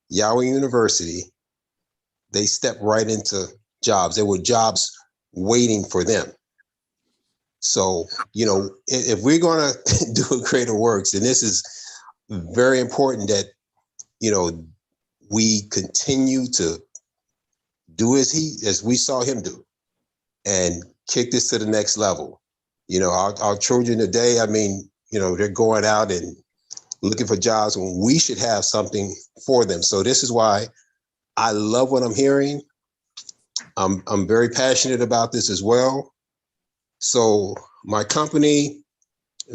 Yahweh University, they stepped right into jobs. There were jobs waiting for them. So, if we're going to do greater works, and this is very important that, we continue to do as we saw him do and kick this to the next level. Our children today, they're going out and looking for jobs when we should have something for them. So this is why I love what I'm hearing. I'm very passionate about this as well. So my company,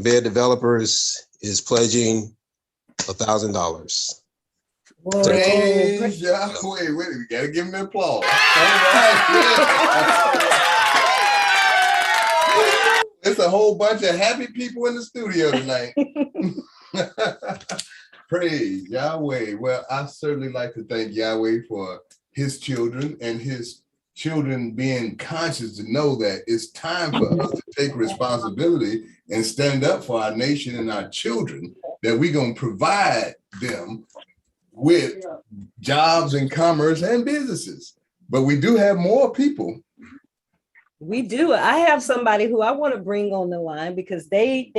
Bear Developers, is pledging $1,000. Praise Yahweh. Wait, we gotta give him an applause. All right. It's a whole bunch of happy people in the studio tonight. Praise Yahweh. Well, I certainly like to thank Yahweh for his children and his children being conscious to know that it's time for us to take responsibility and stand up for our nation and our children, that we're going to provide them with jobs and commerce and businesses. But we do have more people. We do. I have somebody who I want to bring on the line because they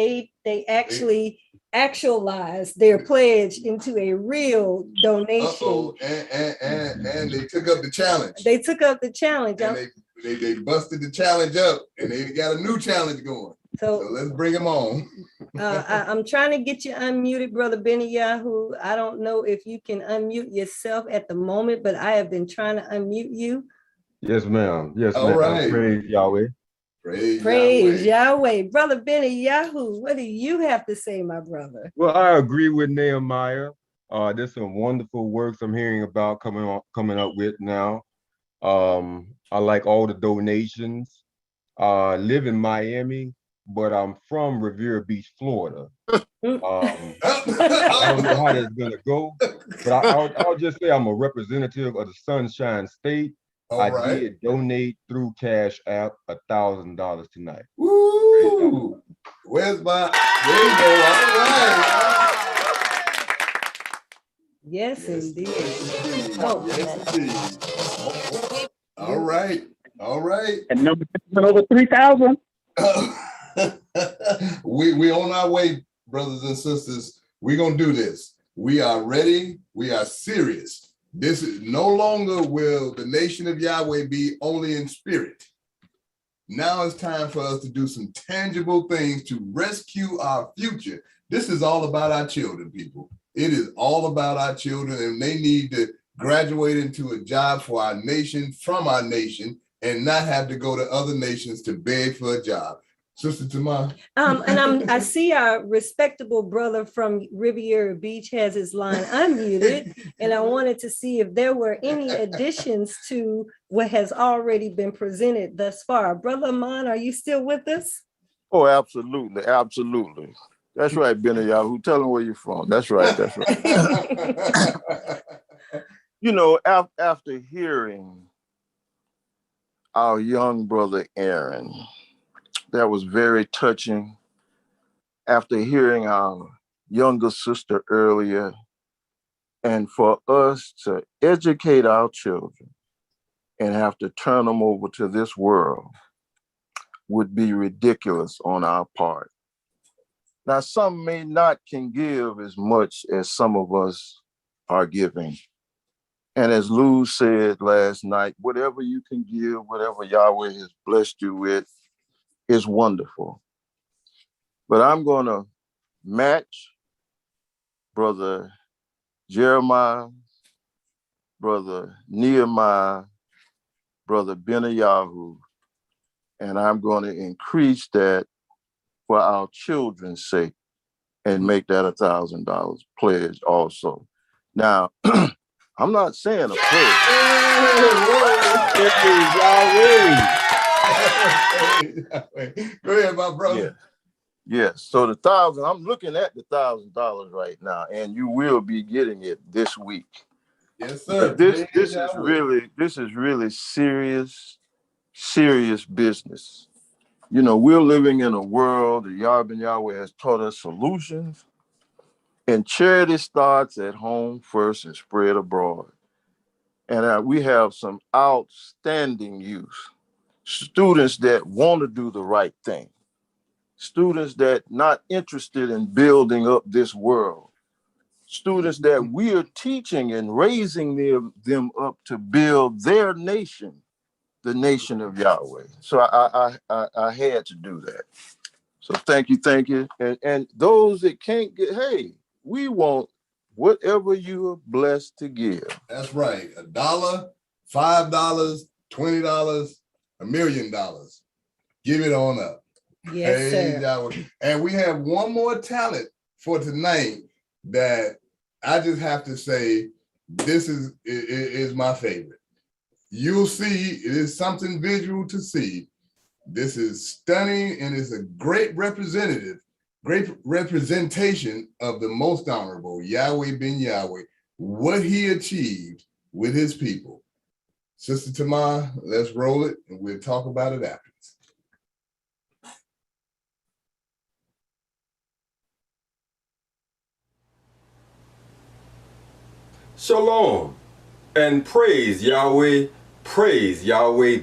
actually actualized their pledge into a real donation. And they took up the challenge. They took up the challenge. And they busted the challenge up and they got a new challenge going. So let's bring them on. I'm trying to get you unmuted, Brother Ben Yahweh. I don't know if you can unmute yourself at the moment, but I have been trying to unmute you. Yes, ma'am. Yes, all ma'am. Right. Praise Yahweh. Praise Yahweh. Brother Ben Yahweh, what do you have to say, my brother? Well, I agree with Nehemiah. There's some wonderful works I'm hearing about coming up with now. I like all the donations. Live in Miami, but I'm from Riviera Beach, Florida. I don't know how that's gonna go, but I'll just say I'm a representative of the Sunshine State. I did donate through Cash App $1,000 tonight. Woo! Where's my? There you go. All right. Yes, indeed. Oh, yes, indeed. All right. All right. And number went over 3,000. We on our way, brothers and sisters. We're gonna do this. We are ready. We are serious. This is no longer will the nation of Yahweh be only in spirit. Now it's time for us to do some tangible things to rescue our future. This is all about our children, people. It is all about our children, and they need to graduate into a job for our nation, from our nation, and not have to go to other nations to beg for a job. Sister Tamar. And I see our respectable brother from Riviera Beach has his line unmuted, and I wanted to see if there were any additions to what has already been presented thus far. Brother Amon, are you still with us? Oh, absolutely, absolutely. That's right, Ben Yahweh. Tell them where you're from. That's right, that's right. You know, after hearing our young brother Aaron, that was very touching. After hearing our younger sister earlier, and for us to educate our children and have to turn them over to this world would be ridiculous on our part. Now, some may not can give as much as some of us are giving. And as Lou said last night, whatever you can give, whatever Yahweh has blessed you with, is wonderful. But I'm going to match Brother Jeremiah, Brother Nehemiah, Brother Ben Yahweh, and I'm going to increase that for our children's sake and make that $1,000 pledge also. Now, I'm not saying a pledge. Go ahead, my brother. Yeah. Yes. So the 1,000, I'm looking at the $1,000 right now, and you will be getting it this week. Yes, sir. This is really serious business. You know, we're living in a world that Yahweh Ben Yahweh has taught us solutions, and charity starts at home first and spread abroad. And we have some outstanding youth, students that want to do the right thing, students that not interested in building up this world, students that we are teaching and raising them up to build their nation, the nation of Yahweh. So I had to do that. So thank you. And those that can't get, hey, we want whatever you are blessed to give. That's right. $1, $5, $20, $1 million. Give it on up. Yes, hey, sir. Yahweh. And we have one more talent for tonight that I just have to say, this is my favorite. You'll see, it is something visual to see. This is stunning, and it's a great representation of the most honorable Yahweh Ben Yahweh, what he achieved with his people. Sister Tamar, let's roll it, and we'll talk about it afterwards. Shalom, and praise Yahweh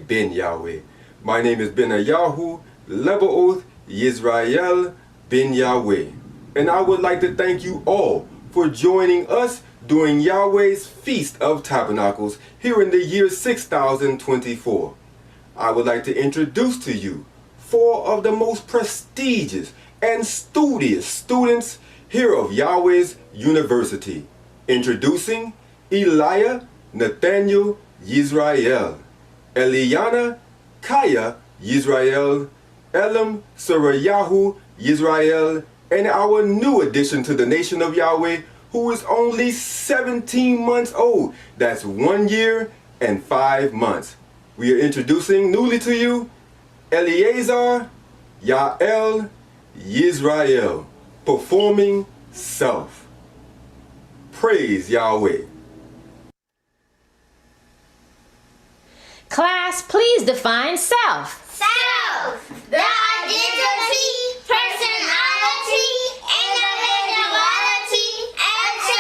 Ben Yahweh. My name is Ben Yahweh, Lebaoth Yisrael Ben Yahweh, and I would like to thank you all for joining us during Yahweh's Feast of Tabernacles here in the year 6024. I would like to introduce to you 4 of the most prestigious and studious students here of Yahweh's University. Introducing Eliah Nathaniel Yisrael, Eliana Kaya Yisrael, Elam Sarayahu Yisrael, and our new addition to the nation of Yahweh, who is only 17 months old. That's 1 year and 5 months. We are introducing newly to you Eleazar Yael Yisrael, performing self. Praise Yahweh. Class, please define self. Self, the identity, personality, individuality, etc.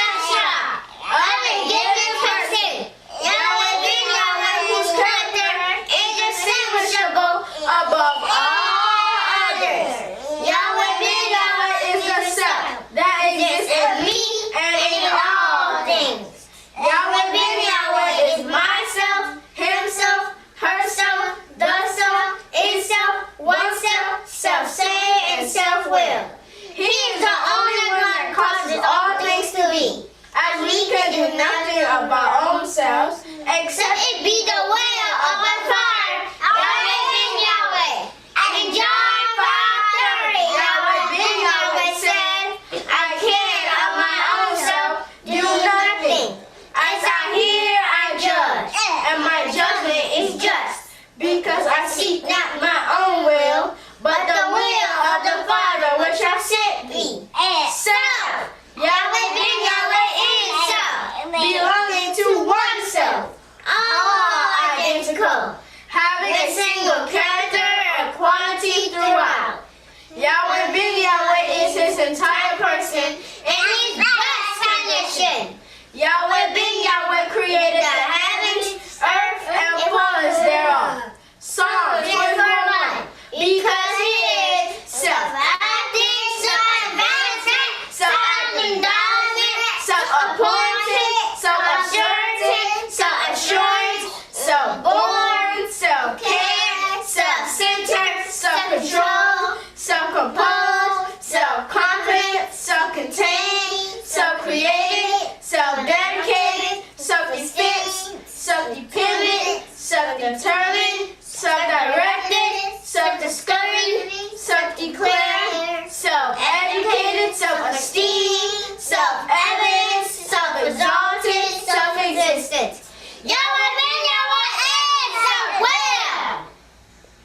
of a given person. Yahweh Ben Yahweh, whose character is distinguishable above all others. Yahweh Ben Yahweh is the self that exists in me and in all things. Yahweh Ben Yahweh is myself, himself, herself, the self, itself, oneself, self-same, and self-will. He is the only one that causes all things to be, as we can do nothing of our own selves, except it be the will of our Father, Yahweh Ben Yahweh. In John 5:30, Yahweh Ben Yahweh said, I can of my own self do nothing. As I hear, I judge, and my judgment is just, because I seek not my own will, but the will of the Father which has sent me. Self, Yahweh Ben Yahweh is self, belonging to oneself, all identical, having a single character and quality throughout. Yahweh Ben Yahweh is his entire person in his best condition. Yahweh Ben Yahweh created the heavens, earth, and fullness thereof. Psalm 24:1. Because he is self-acting, self-advancing, self-indulgent, self-appointed, self-assured, self-assured, self-born, self-care, self-centered, self-control, self-composed, self-confident, self-contained, self-created, self-dedicated, self-dispensed, self-dependent, self-determined, self-directed, self-discovered, self-declared, self-educated, self-esteemed, self-evident, self-exalted, self-existent. Yahweh Ben Yahweh is self-will.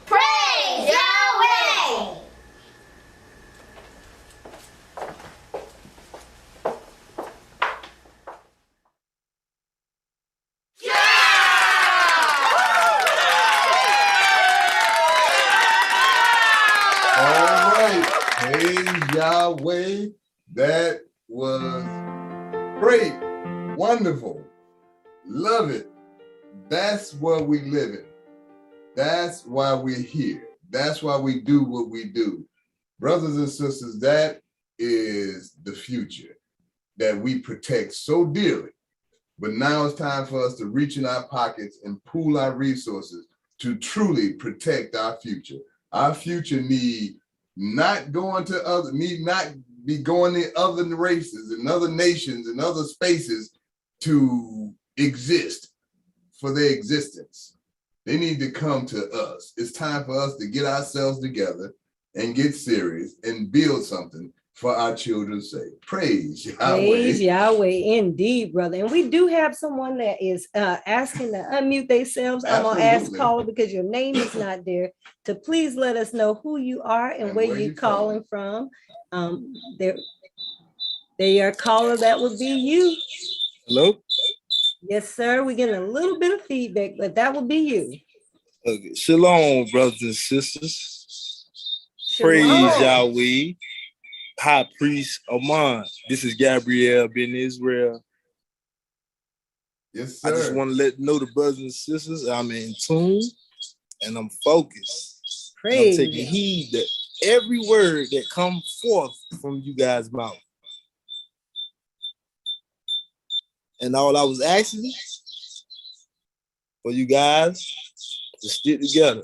Praise Yahweh. All right. Praise Yahweh. That was great. Wonderful. Love it. That's what we live in. That's why we're here. That's why we do what we do. Brothers and sisters, that is the future that we protect so dearly. But now it's time for us to reach in our pockets and pool our resources to truly protect our future. Our future need not be going to other races and other nations and other spaces to exist for their existence. They need to come to us. It's time for us to get ourselves together and get serious and build something for our children's sake. Praise Yahweh. Praise Yahweh, indeed, brother. And we do have someone that is asking to unmute themselves. I'm going to ask caller, because your name is not there, to please let us know who you are and where you're calling from. They are caller, that would be you. Hello? Yes, sir. We're getting a little bit of feedback, but that would be you. Okay. Shalom, brothers and sisters. Shalom. Praise Yahweh. High Priest Amon. This is Gabriel Ben Israel. Yes, sir. I just want to let know the brothers and sisters I'm in tune and I'm focused. Praise. I'm taking heed to every word that comes forth from you guys' mouth. And all I was asking for you guys to stick together.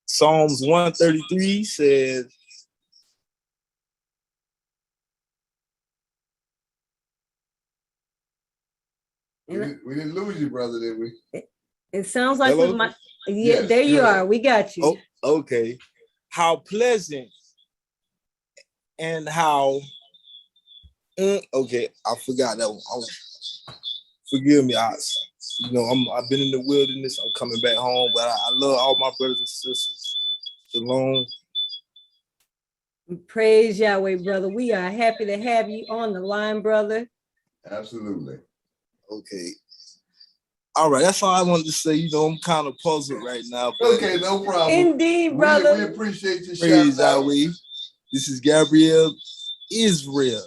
Psalms 133 says, we didn't lose you, brother, did we? It sounds like hello? we might. Yeah, Yes, there you good. are. We got you. Oh, okay. How pleasant and how okay, I forgot that one. Forgive me, I've been in the wilderness. I'm coming back home, but I love all my brothers and sisters. Shalom. Praise Yahweh, brother. We are happy to have you on the line, brother. Absolutely. Okay. All right, that's all I wanted to say. You know, I'm kind of puzzled right now. But Okay, no problem. Indeed, brother. We appreciate you praise shouting out. Yahweh. This is Gabriel Israel.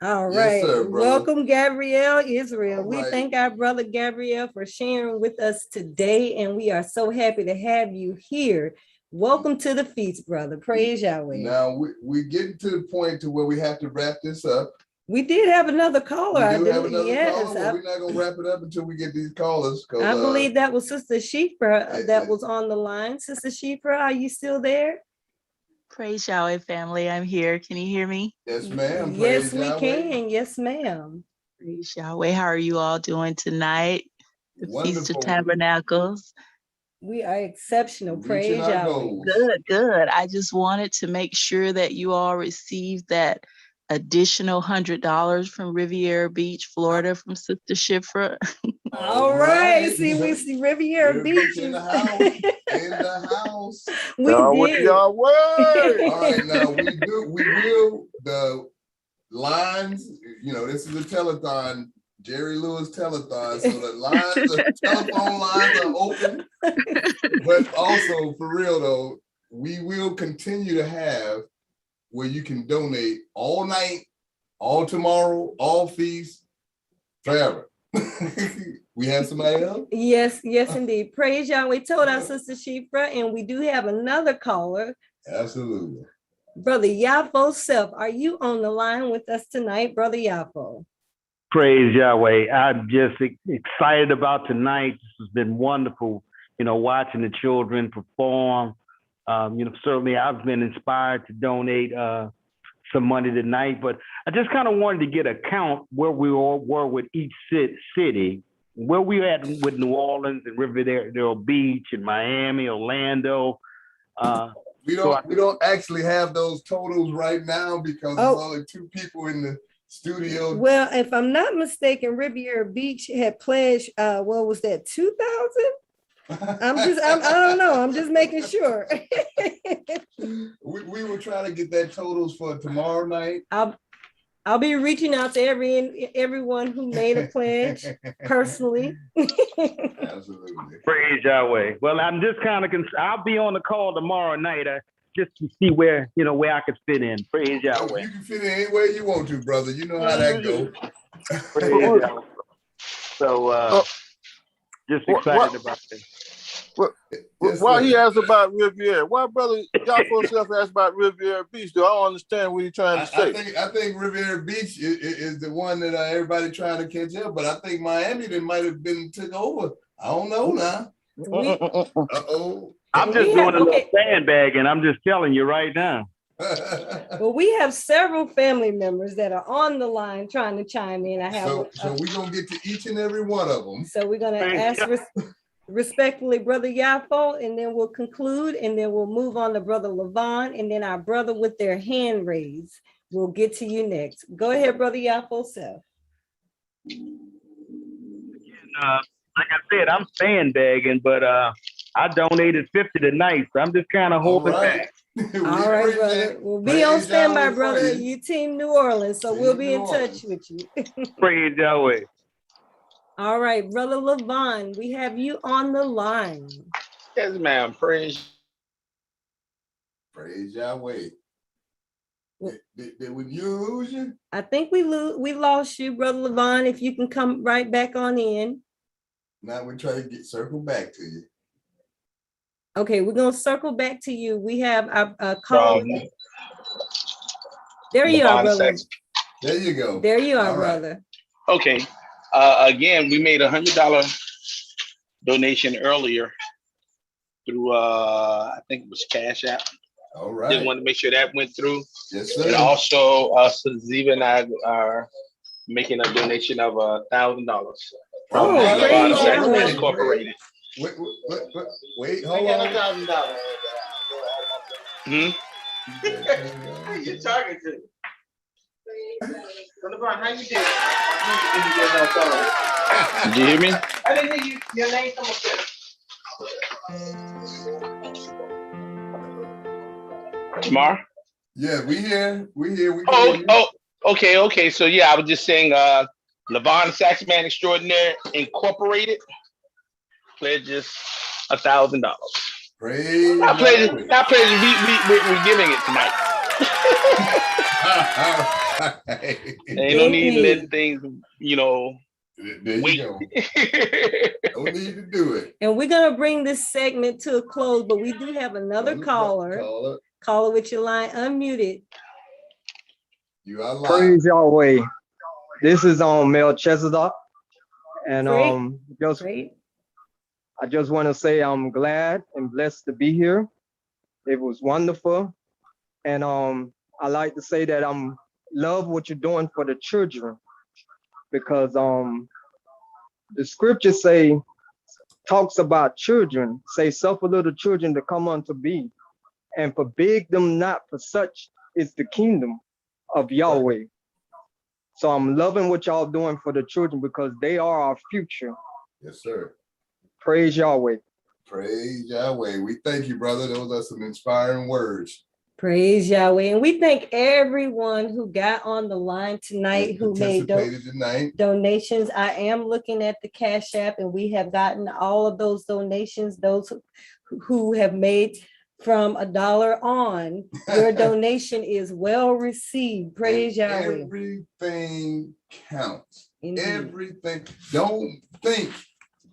All Yes, right. sir, brother. Welcome, Gabrielle Israel. We right. thank our brother Gabrielle for sharing with us today, and we are so happy to have you here. Welcome to the feast, brother. Praise Yahweh. Now we're getting to the point to where we have to wrap this up. We did have another caller. We do I have believe. another Yes, caller. Well, we're not gonna wrap it up until we get these callers. I believe that was Sister Shifra that was on the line. Sister Shifra, are you still there? Praise Yahweh, family. I'm here. Can you hear me? Yes, ma'am. Yes, we can. Yes, ma'am. Praise Yahweh. How are you all doing tonight? The Feast of Wonderful. Tabernacles. We are exceptional. Reaching Praise our Yahweh. goals. Good. I just wanted to make sure that you all received that additional $100 from Riviera Beach, Florida, from Sister Shifra. All right. See, we see Riviera Beach in the house. In the house. We did. Yahweh. All right, now we will the lines, you know, this is a telethon, Jerry Lewis telethon, so the lines, the telephone lines are open. But also, for real though, we will continue to have where you can donate all night, all tomorrow, all feast, forever. We have somebody else? Yes, indeed. Praise Yahweh. Told our Sister Shifra, and we do have another caller. Absolutely. Brother Yafo Self, are you on the line with us tonight, Brother Yafo? Praise Yahweh. I'm just excited about tonight. This has been wonderful, you know, watching the children perform. You know, certainly I've been inspired to donate some money tonight, but I just kind of wanted to get a count where we all were with each city, where we at with New Orleans and Riverdale Beach and Miami, Orlando. We don't actually have those totals right now because there's only two people in the studio. Well, if I'm not mistaken, Riviera Beach had pledged, what was that, 2,000? I don't know. I'm just making sure. we were trying to get that totals for tomorrow night. I'll be reaching out to everyone who made a pledge personally. Absolutely. Praise Yahweh. Well, I'm just kind of I'll be on the call tomorrow night just to see where I could fit in. Praise Yahweh. You can fit in anywhere you want to, brother. You know how that goes. Praise Yahweh. So just excited about this. Why he asked about Riviera? Why brother Yahweh Self asked about Riviera Beach? Do I don't understand what he's trying to say? I think Riviera Beach is the one that everybody trying to catch up, but I think Miami might have been took over. I don't know now. I'm just doing a little sandbagging. I'm just telling you right now. Well, we have several family members that are on the line trying to chime in. So we're gonna get to each and every one of them. So we're gonna ask respectfully, Brother Yafo, and then we'll conclude, and then we'll move on to Brother Levon, and then our brother with their hand raised. We'll get to you next. Go ahead, Brother Yafo Self. Like I said, I'm sandbagging, but I donated 50 tonight, so I'm just kind of holding back. All right, brother. We'll be on standby, brother. You Team New Orleans, so we'll be in touch with you. Praise Yahweh. All right, Brother Levon, we have you on the line. Yes, ma'am. Praise Yahweh. Did we lose you? I think we lost you, Brother Levon. If you can come right back on in. Now we're trying to circle back to you. Okay, we're gonna circle back to you. We have a call. There you are, brother. There you go. There you are, brother. Okay. Again, we made $100 donation earlier through I think it was Cash App. All right. Just wanted to make sure that went through. Yes, sir. And also, Ziva and I are making a donation of $1,000 from Levon Sachs Incorporated. Wait, hold on. $1,000. Who you talking to? How you doing? Did you hear me? I didn't hear your name come up there. Tamar? Yeah, we here. Okay. So yeah, I was just saying Levon Saxman Extraordinaire Incorporated pledges $1,000. Praise Not pledges. Yahweh. Not pledges. We're giving it tonight. Ain't no need to let things, There you go. No need to do it. And we're going to bring this segment to a close, but we do have another caller. Caller with your line unmuted. You are live. Praise Yahweh. This is Melchizedek. And I just want to say I'm glad and blessed to be here. It was wonderful. And I like to say that I'm love what you're doing for the children, because the scripture talks about children, suffer little children to come unto me, and forbid them not, for such is the kingdom of Yahweh. So I'm loving what y'all doing for the children, because they are our future. Yes, sir. Praise Yahweh. Praise Yahweh. We thank you, brother. Those are some inspiring words. Praise Yahweh. And we thank everyone who got on the line tonight, who made donations. I am looking at the Cash App, and we have gotten all of those donations. Those who have made from $1 on, your donation is well received. Praise Yahweh. Everything counts. Indeed. Everything. Don't think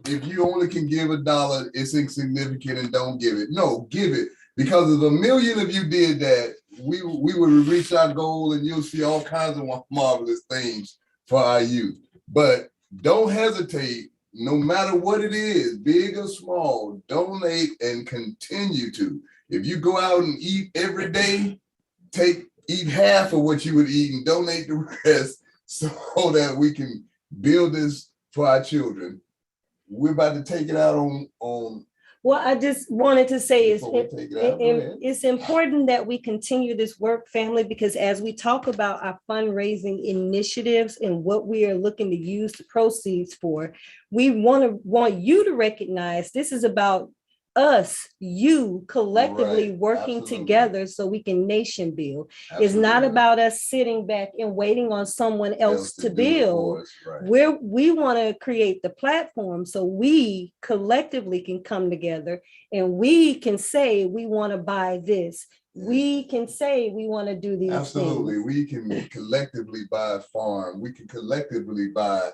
if you only can give $1, it's insignificant and don't give it. No, give it. Because if 1 million of you did that, we would reach our goal, and you'll see all kinds of marvelous things for our youth. But don't hesitate, no matter what it is, big or small, donate and continue to. If you go out and eat every day, eat half of what you would eat and donate the rest, so that we can build this for our children. We're about to take it out on Well, I just wanted to say it's important that we continue this work, family, because as we talk about our fundraising initiatives and what we are looking to use the proceeds for, we want you to recognize this is about us, you collectively working together so we can nation build. It's not about us sitting back and waiting on someone else to build. We want to create the platform so we collectively can come together and we can say we want to buy this. We can say we want to do these things. We can collectively buy a farm. We can collectively buy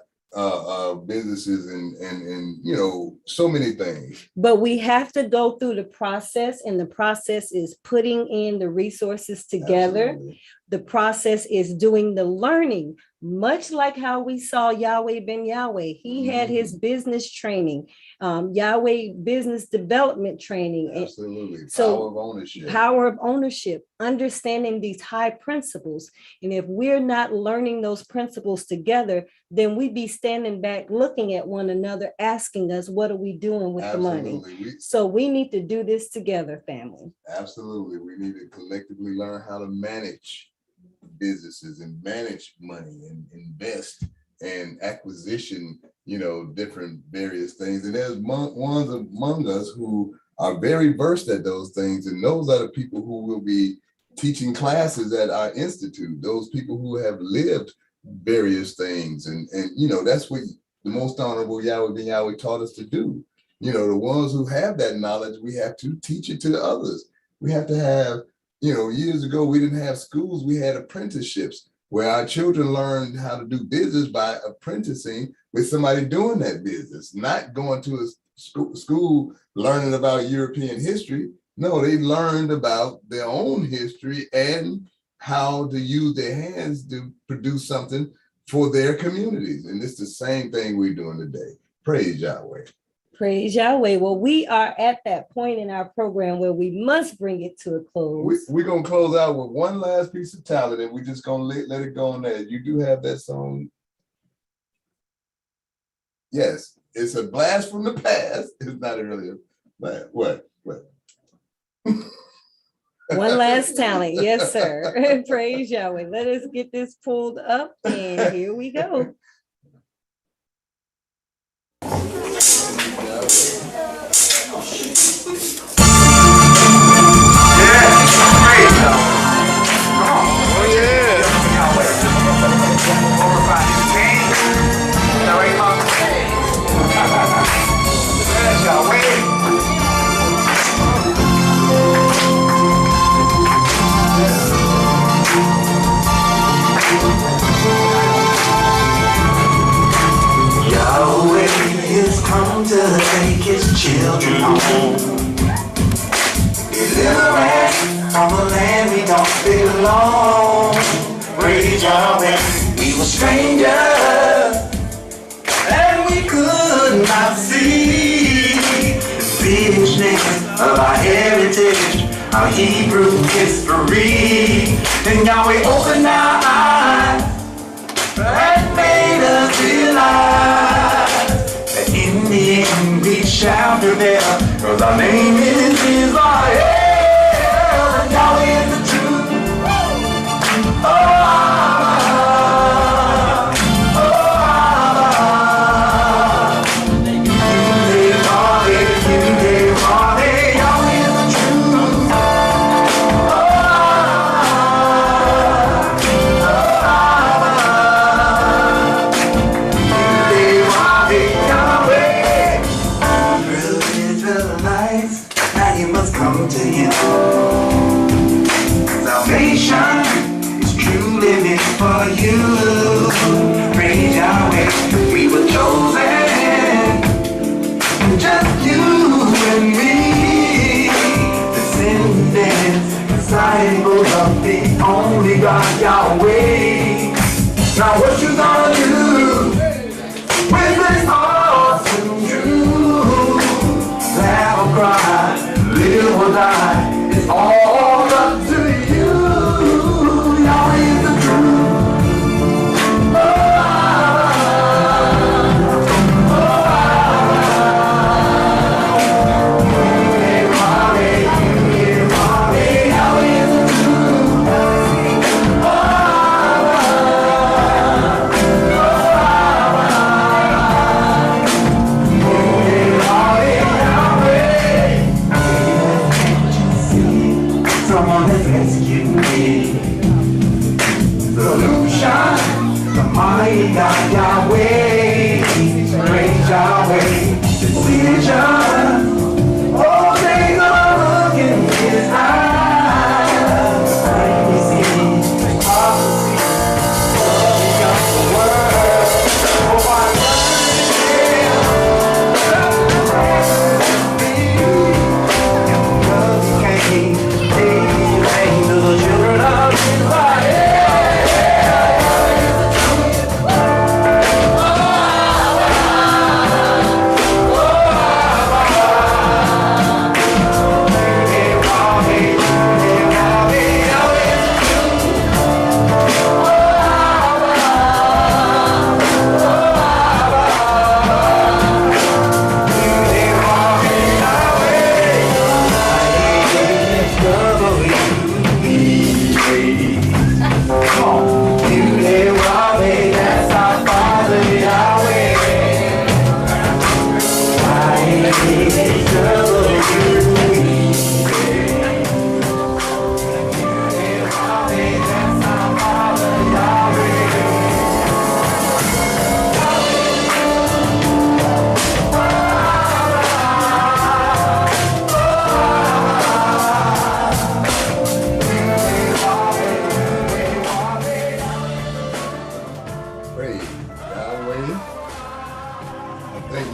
businesses and so many things. But we have to go through the process, and the process is putting in the resources together. Absolutely. The process is doing the learning, much like how we saw Yahweh Ben Yahweh. He had his business training, Yahweh business development training. Absolutely. Power of ownership, understanding these high principles. And if we're not learning those principles together, then we'd be standing back looking at one another, asking us, what are we doing with the money? So we need to do this together, family. Absolutely. We need to collectively learn how to manage businesses and manage money and invest and acquisition, different various things. And there's ones among us who are very versed at those things. And those are the people who will be teaching classes at our institute, those people who have lived various things. And that's what the most honorable Yahweh Ben Yahweh taught us to do. The ones who have that knowledge, we have to teach it to others. We have to have, years ago, we didn't have schools, we had apprenticeships where our children learned how to do business by apprenticing with somebody doing that business, not going to a school learning about European history. No, they learned about their own history and how to use their hands to produce something for their communities. And it's the same thing we're doing today. Praise Yahweh. Praise Yahweh. Well, we are at that point in our program where we must bring it to a close. We're going to close out with one last piece of talent, and we're just going to let it go on there. You do have that song. Yes, it's a blast from the past. It's not really a blast. What? One last talent. Yes, sir. Praise Yahweh. Let us get this pulled up, and here we go. Oh yeah. take his children home. Deliverance from a land we don't belong. Praise Yahweh, we were strangers and we could not see the richness of our heritage, our Hebrew history. And Yahweh opened our eyes and made us realize that in the end we shall prevail, cause our name is Israel, and Yahweh is the truth. Oh, come to him. Salvation is truly meant for you. Praise Yahweh, we were chosen, just you and me. Descendants, disciples of the only God Yahweh. Now what you gonna do with this awesome truth? Laugh or cry, live or die, it's all up to you. Yahweh is the truth. Someone has rescued me. Solution, the mighty God Yahweh. Praise Yahweh. Decision, all things are looking in his eyes. We see prophecy of the gospel word. Oh, I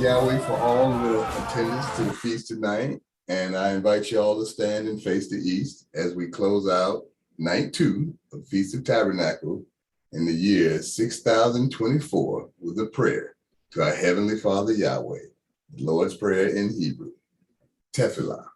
Yahweh for all the attendance to the feast tonight. And I invite you all to stand and face the east as we close out night 2 of Feast of Tabernacles in the year 6024 with a prayer to our Heavenly Father Yahweh, the Lord's Prayer in Hebrew. Tefillah.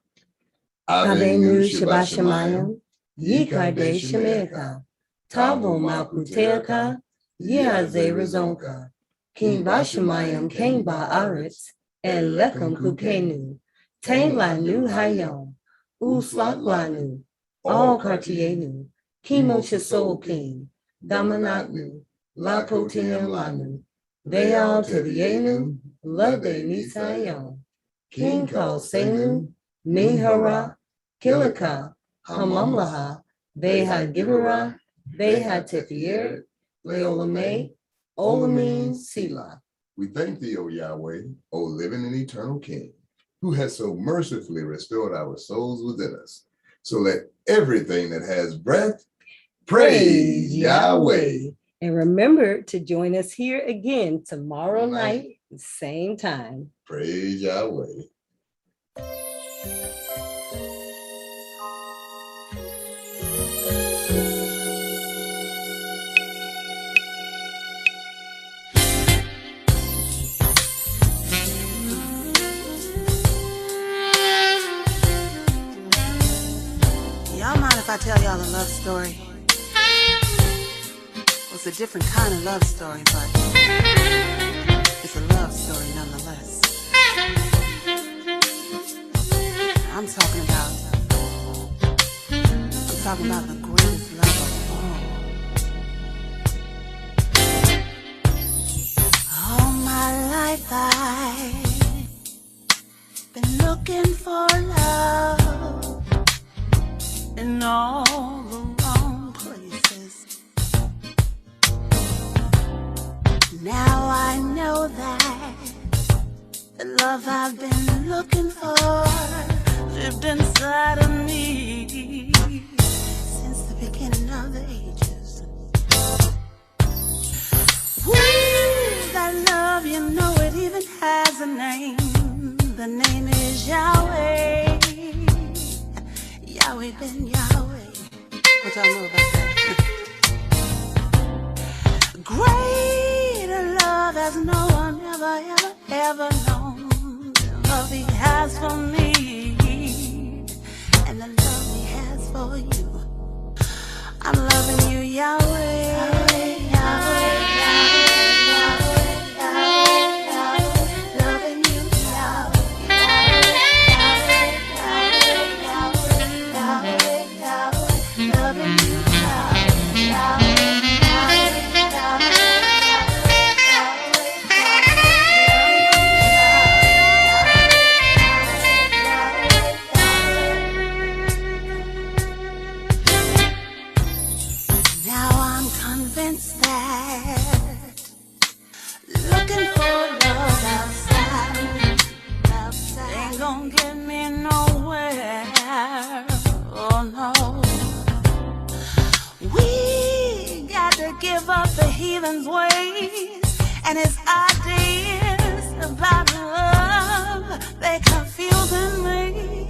Avenu Shabbat Shemayim, Yikardei Shemecha, Tavo Malkuteaka, Yahzeh Rezonka, King Bashemayim, King Ba'aretz, El Lechem Kukenu, Tang Lanu Hayom, Uslak Lanu, All Kartienu, Kimo Shasol King, Damanaknu, Lakotiam Lanu, Veal Tevienu, Lade Nisayom, King Kal Senu, Minhara, Kilika, Hamamlaha, Beha Gibera, Beha Tefier, Leolame, Olamin, Sila. We thank thee, O Yahweh, O living and eternal King, who has so mercifully restored our souls within us. So let everything that has breath praise Yahweh. And remember to join us here again tomorrow night Same time. Praise Yahweh. Y'all mind if I tell y'all a love story? Well, it's a different kind of love story, but it's a love story nonetheless. I'm talking about the greatest love of all. All my life I've been looking for love in all the wrong places. Now I know that the love I've been looking for lived inside of me since the beginning of the ages. Woo, that love, you know it even has a name. The name is Yahweh. Yahweh Ben Yahweh. What y'all know about that? Greater love as no one ever known. The love he has for me and the love he has for you. I'm loving you, Yahweh. Yahweh, Yahweh, Yahweh, Yahweh, Yahweh, loving you, Yahweh. Now I'm convinced that looking for love outside ain't gonna get me nowhere. Oh no. We got to give up the heathen's ways and his ideas about love. They confusing me.